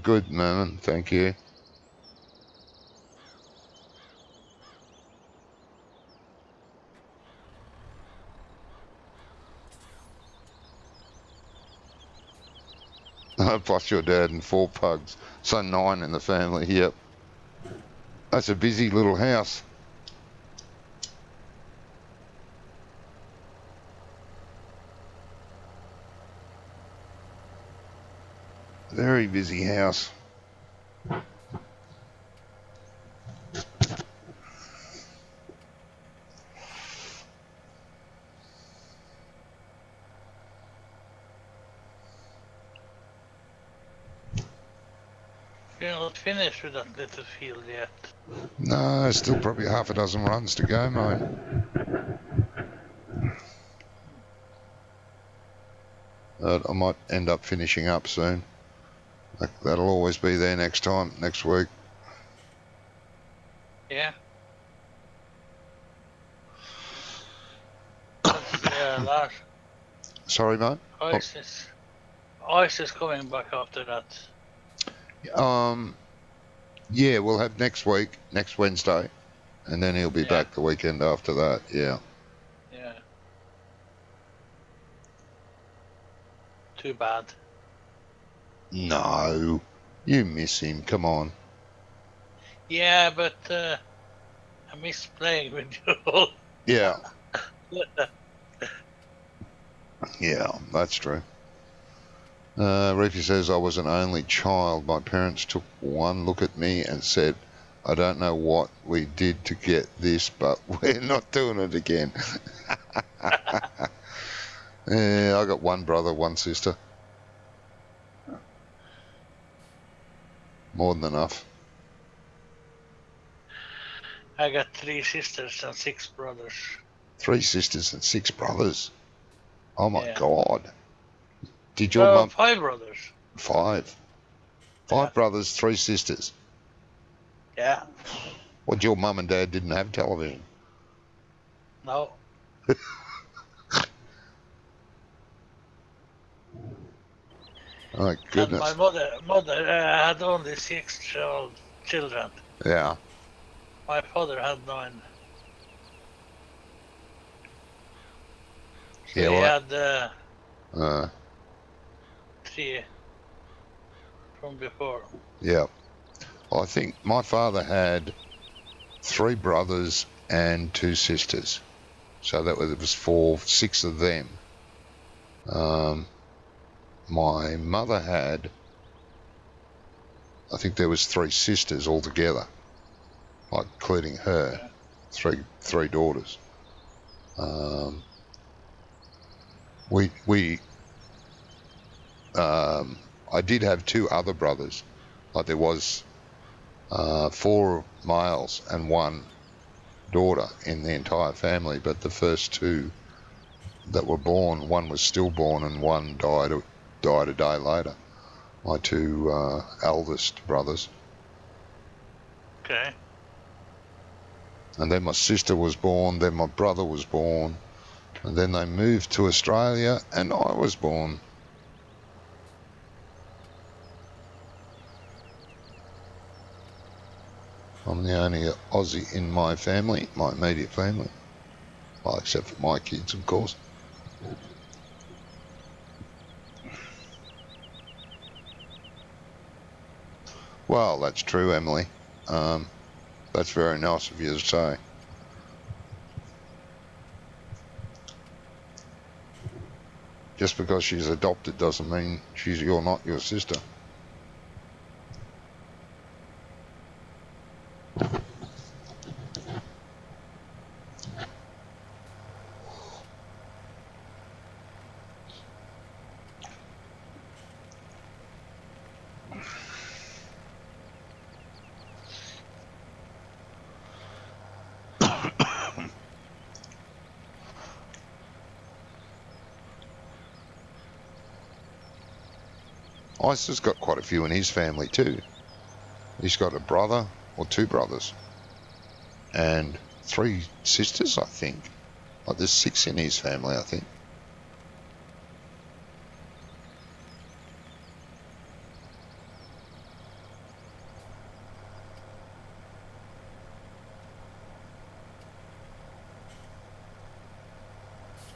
Good, man. Thank you. Plus your dad and 4 pugs. So 9 in the family, yep. That's a busy little house. Very busy house. You're not finished with that little field yet. No, still probably half a dozen runs to go, mate. I might end up finishing up soon. That'll always be there next week. Yeah. Last Sorry, mate? Ice is coming back after that. Yeah, we'll have next week, next Wednesday, and then he'll be back the weekend after that, yeah. Yeah. Too bad. No, you miss him, come on. Yeah, but I miss playing with you. Yeah. Yeah, that's true. Reefy says, I was an only child. My parents took one look at me and said, I don't know what we did to get this, but we're not doing it again. Yeah, I got one brother, one sister. More than enough. I got 3 sisters and 6 brothers. 3 sisters and 6 brothers? Oh my God. Did your mum... 5 brothers. 5? 5 brothers, 3 sisters? Yeah. What, your mum and dad didn't have television? No. Oh, goodness. And my mother had only 6 children. Yeah. My father had 9. So yeah, he well, had 3 from before. Yeah. I think my father had 3 brothers and 2 sisters. So that was 6 of them. My mother had, I think there was 3 sisters altogether, like including her, 3 daughters. I did have 2 other brothers, like there was 4 males and 1 daughter in the entire family, but the first 2 that were born, one was stillborn and one died a day later. My 2 eldest brothers. Okay. And then my sister was born, then my brother was born, and then they moved to Australia and I was born. I'm the only Aussie in my family, my immediate family. Well, except for my kids, of course. Well, that's true, Emily. That's very nice of you to say. Just because she's adopted doesn't mean you're not your sister. Ice has got quite a few in his family too. He's got a brother or 2 brothers and 3 sisters, I think. Like there's 6 in his family, I think.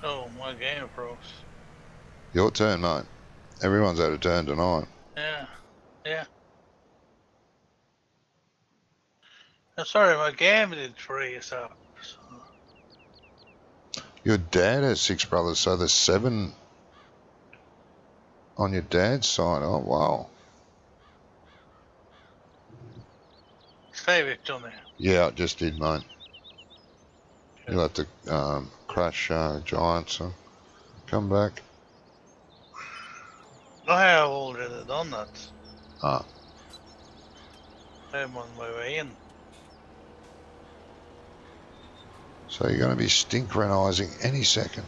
Oh, my game froze. Your turn, mate. Everyone's out of turn tonight. Yeah. Yeah. I'm sorry, my game did freeze up. So. Your dad has 6 brothers, so there's 7 on your dad's side. Oh, wow. Save it to me. Yeah, I just did, mate. You'll have to crash Giants and come back. I have already done that. Ah. I'm on my way in. So you're going to be synchronizing any second.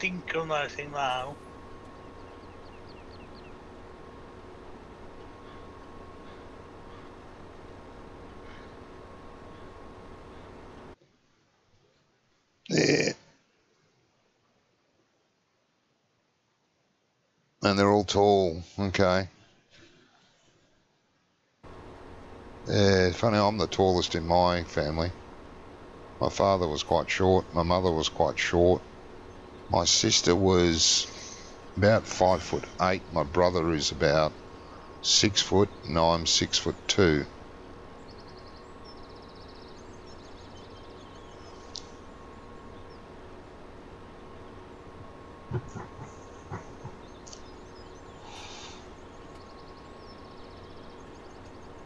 synchronizing now. Yeah. And they're all tall. Okay. Yeah, funny, I'm the tallest in my family. My father was quite short. My mother was quite short. My sister was about 5'8". My brother is about 6 foot, and I'm 6'2".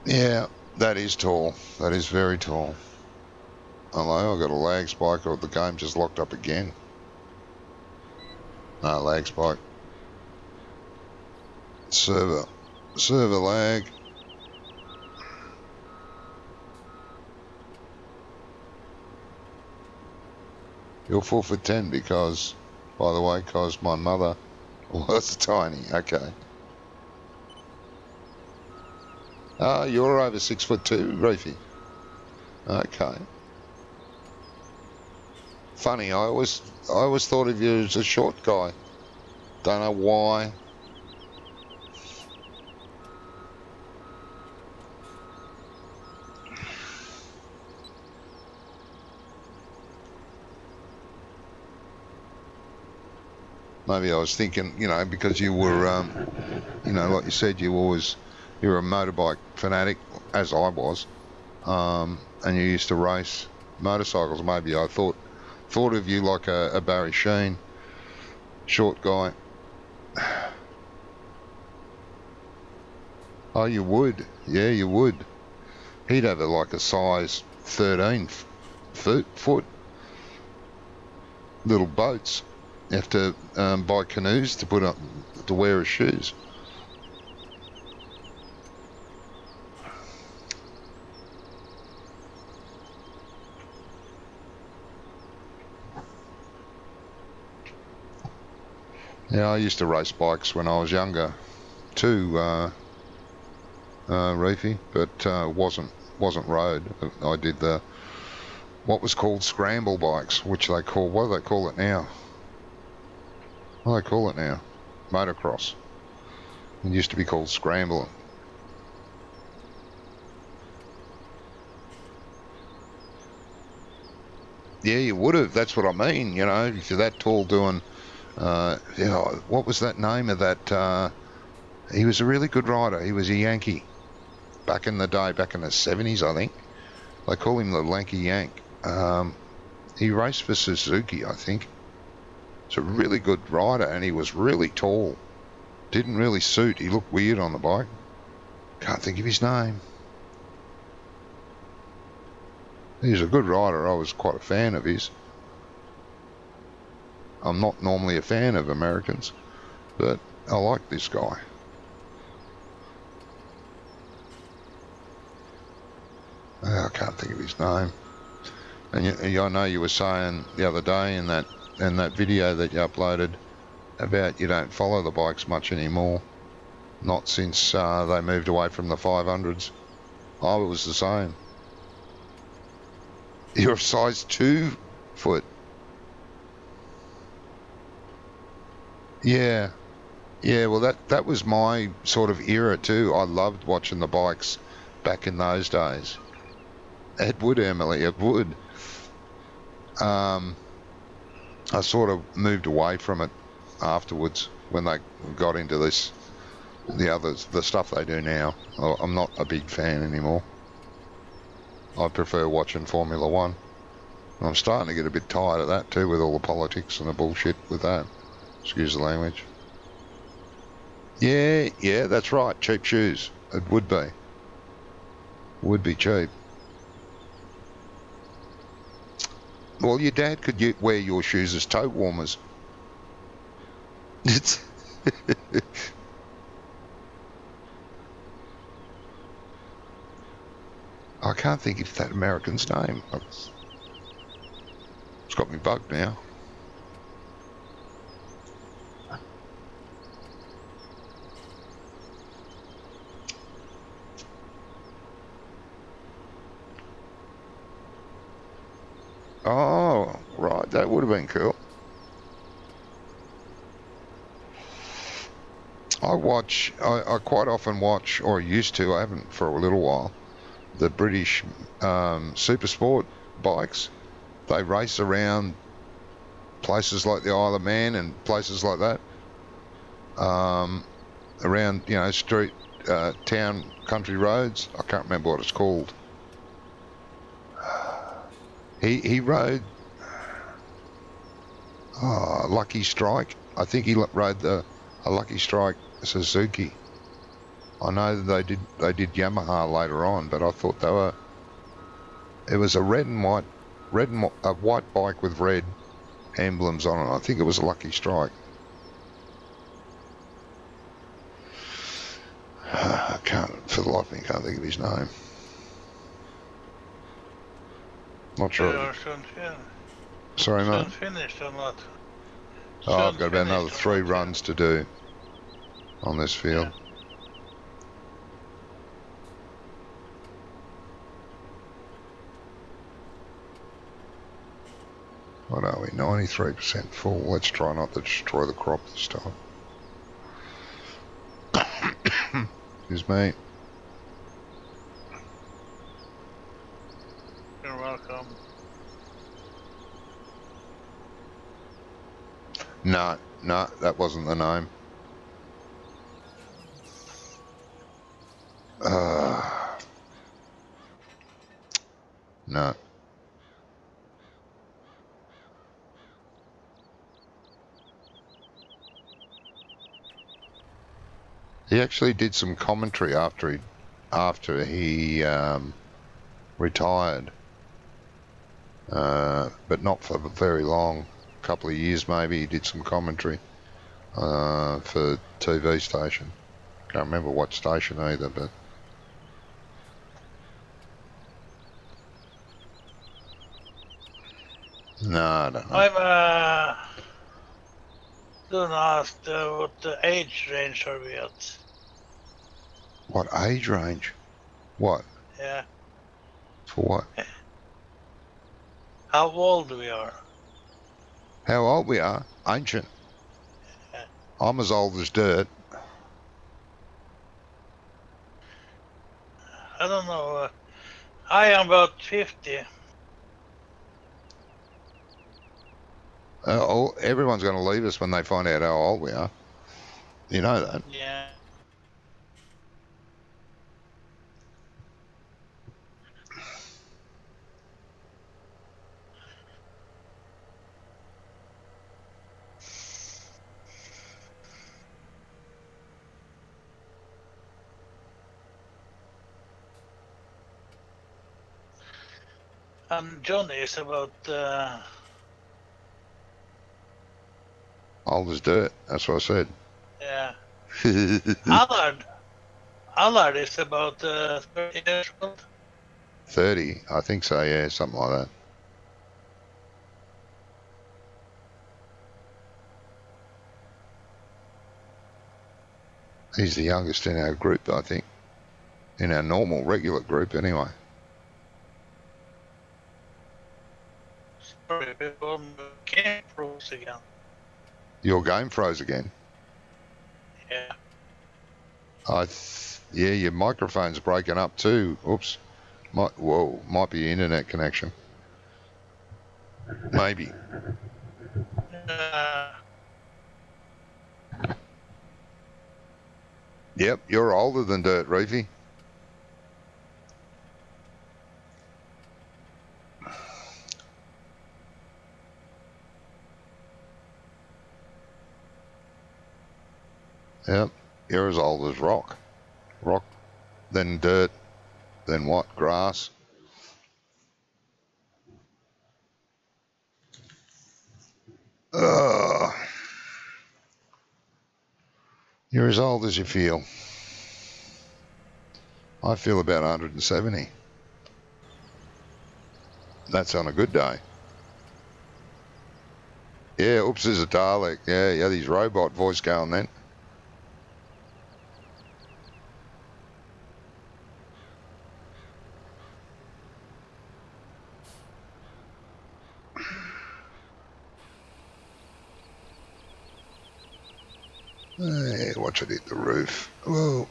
Yeah, that is tall. That is very tall. Hello, I've got a lag spike, or the game just locked up again. No, lag spike. Server lag. You're 4'10" because, by the way, because my mother was tiny. Okay. You're over 6'2", Reefy. Okay. Funny, I always thought of you as a short guy. Don't know why. Maybe I was thinking, you know, because you were, you know, like you said, you're a motorbike fanatic, as I was, and you used to race motorcycles. Maybe I thought of you like a Barry Sheen, short guy. Oh, you would? Yeah, you would. He'd have like a size 13 foot. Little boats. You have to buy canoes to put up to wear as shoes. Yeah, I used to race bikes when I was younger too, Reefy, but wasn't road. I did what was called scramble bikes, which what do they call it now? What do they call it now? Motocross. It used to be called scrambling. Yeah, you would have. That's what I mean. You know, if you're that tall doing, you know, what was that name of that? He was a really good rider. He was a Yankee back in the day, back in the 70s, I think. They call him the Lanky Yank. He raced for Suzuki, I think. He's a really good rider, and he was really tall. Didn't really suit. He looked weird on the bike. Can't think of his name. He's a good rider. I was quite a fan of his. I'm not normally a fan of Americans, but I like this guy. I can't think of his name. And I know you were saying the other day in that video that you uploaded about you don't follow the bikes much anymore. Not since they moved away from the 500s. I was the same. You're a size 2 foot. Yeah. Yeah, well that was my sort of era too. I loved watching the bikes back in those days. It would, Emily, it would. I sort of moved away from it afterwards when they got into the stuff they do now. I'm not a big fan anymore. I prefer watching Formula One. And I'm starting to get a bit tired of that too, with all the politics and the bullshit with that. Excuse the language. Yeah, that's right. Cheap shoes. It would be. Would be cheap. Well, your dad could wear your shoes as toe warmers. I can't think of that American's name. It's got me bugged now. Oh, right. That would have been cool. I quite often watch, or used to, I haven't for a little while, the British super sport bikes. They race around places like the Isle of Man and places like that. Around, street, town, country roads. I can't remember what it's called. He rode Lucky Strike. I think he rode a Lucky Strike Suzuki. I know that they did Yamaha later on, but I thought they were. It was a a white bike with red emblems on it. I think it was a Lucky Strike. I can't, for the life of me, can't think of his name. Not sure. Sorry, mate. Finished or not? Oh, I've got about another 3 runs to do on this field. Yeah. What are we? 93% full. Let's try not to destroy the crop this time. Excuse me. You're welcome. No, that wasn't the name. No. He actually did some commentary after he retired, but not for very long. A couple of years maybe. He did some commentary for TV station. Can't remember what station either, but. No, I don't know. I'm don't ask what the age range are we at? What age range? What? Yeah. For what? How old we are? How old we are? Ancient. Yeah. I'm as old as dirt. I don't know. I am about 50. Everyone's going to leave us when they find out how old we are. You know that. Yeah. And Johnny is about Old as dirt. That's what I said. yeah. Allard is about 30 years old. 30, I think so, yeah, something like that. He's the youngest in our group, I think. In our normal, regular group, anyway. Sorry, people, game froze again. Your game froze again. Yeah. Yeah, your microphone's breaking up too. Oops. Might be internet connection. Maybe. Yep, you're older than dirt, Reefy. Yep, you're as old as rock. Rock, then dirt, then what? Grass. Ugh. You're as old as you feel. I feel about 170. That's on a good day. Yeah, oops, there's a Dalek. Yeah, his robot voice going then. Hey, watch it hit the roof. Whoa.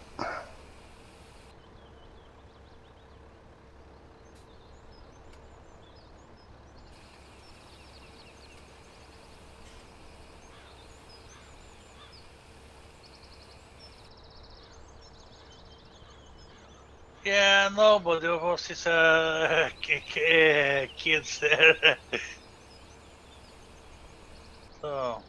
Yeah, nobody of us is kids there. So.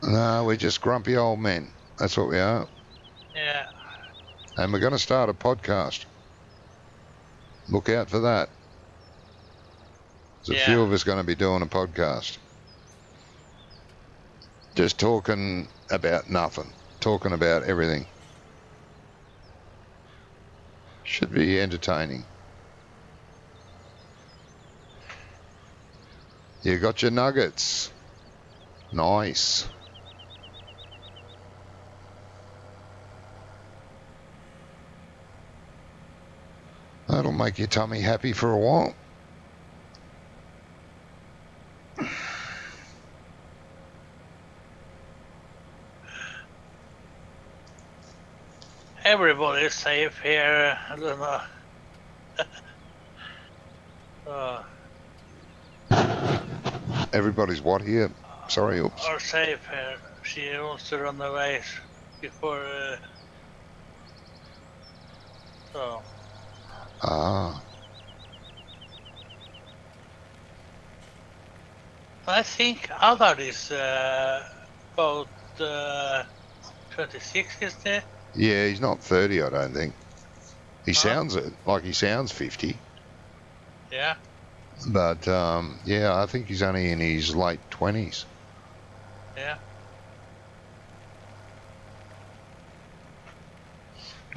No, we're just grumpy old men. That's what we are. Yeah. And we're going to start a podcast. Look out for that. There's a few of us going to be doing a podcast. Just talking about nothing. Talking about everything. Should be entertaining. You got your nuggets. Nice. That'll make your tummy happy for a while. Everybody's safe here. I don't know. Everybody's what here? Sorry, oops. Are safe here. She wants to run away before. So. Ah. I think Adar is about 26, is there? Yeah, he's not 30, I don't think. He sounds it, like he sounds 50. Yeah. But, yeah, I think he's only in his late 20s. Yeah.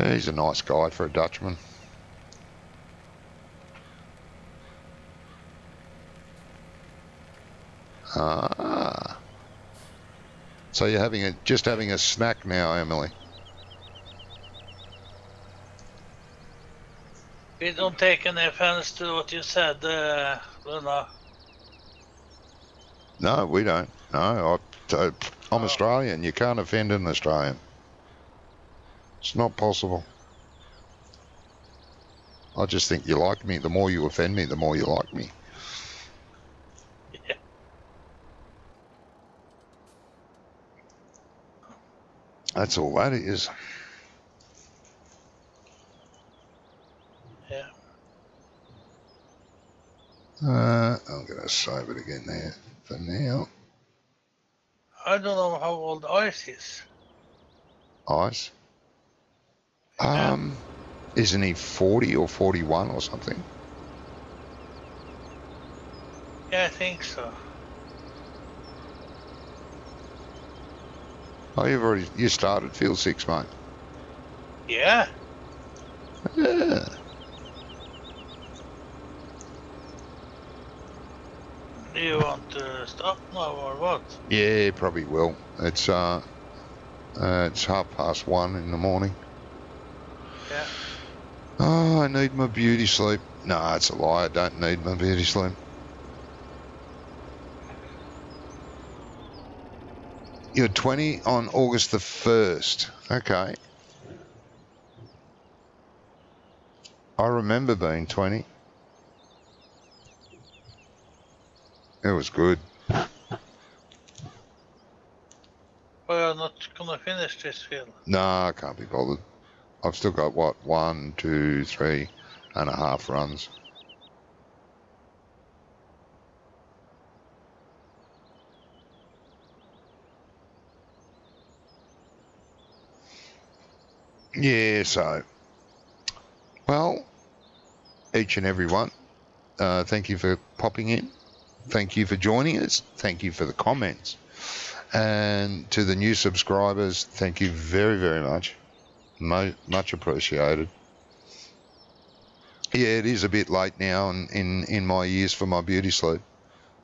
Yeah, he's a nice guy for a Dutchman. Ah. So you're just having a snack now, Emily? We don't take any offense to what you said, Luna. No, we don't. No, I'm Australian. You can't offend an Australian. It's not possible. I just think you like me. The more you offend me, the more you like me. Yeah. That's all that is. Yeah. I'm going to save it again there for now. I don't know how old Ice is. Ice? Yeah. Isn't he 40 or 41 or something? Yeah, I think so. Oh, you started Field 6, mate. Yeah. Yeah. Do you want to stop now or what? Yeah, probably will. It's 1:30 in the morning. Yeah. Oh, I need my beauty sleep. No, it's a lie. I don't need my beauty sleep. You're 20 on August the 1st. Okay. I remember being 20. It was good. We are not gonna finish this field. No, I can't be bothered. I've still got, what, 1, 2, 3.5 runs. Yeah, so, well, each and every one, thank you for popping in. Thank you for joining us. Thank you for the comments. And to the new subscribers, thank you very, very much. Much appreciated. Yeah, it is a bit late now in my years for my beauty sleep.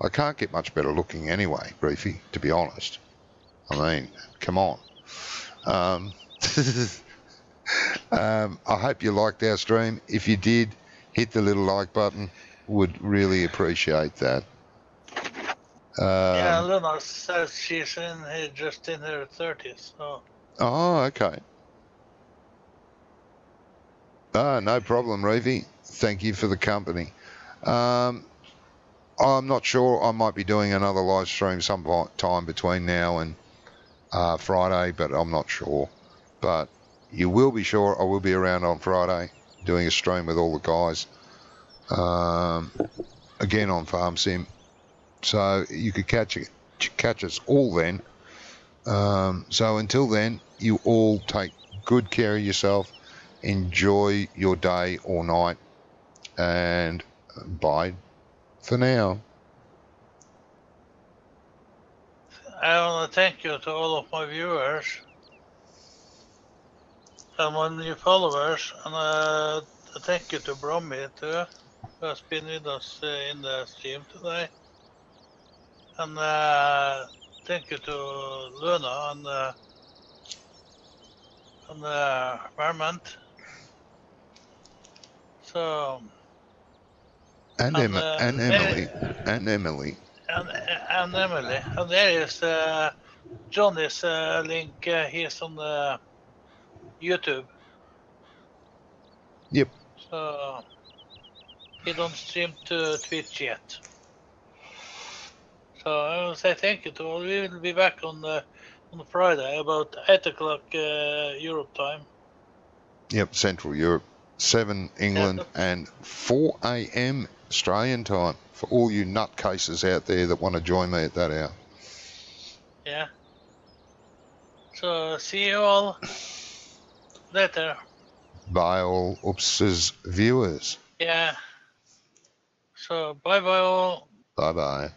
I can't get much better looking anyway, Reefy, to be honest. I mean, come on. I hope you liked our stream. If you did, hit the little like button. Would really appreciate that. Yeah, Luna says she's just in her 30s. So. Oh, okay. No problem, Reefy. Thank you for the company. I'm not sure. I might be doing another live stream sometime between now and Friday, but I'm not sure. But you will be sure I will be around on Friday doing a stream with all the guys. Again on Farm Sim. So you could catch us all then. So until then, you all take good care of yourself. Enjoy your day or night. And bye for now. I want to thank you to all of my viewers and my new followers, and thank you to Brummie too, who has been with us in the stream today. And thank you to Luna and Vermont. So And Emily. And Emily. And Emily. And there is Johnny's link. He's on the YouTube. Yep. So he don't stream to Twitch yet. So I will say thank you to all. We will be back on Friday about 8 o'clock Europe time. Yep, Central Europe. 7 England and 4 a.m. Australian time for all you nutcases out there that want to join me at that hour. Yeah. So see you all later. Bye all Ups's viewers. Yeah. So bye bye all. Bye bye.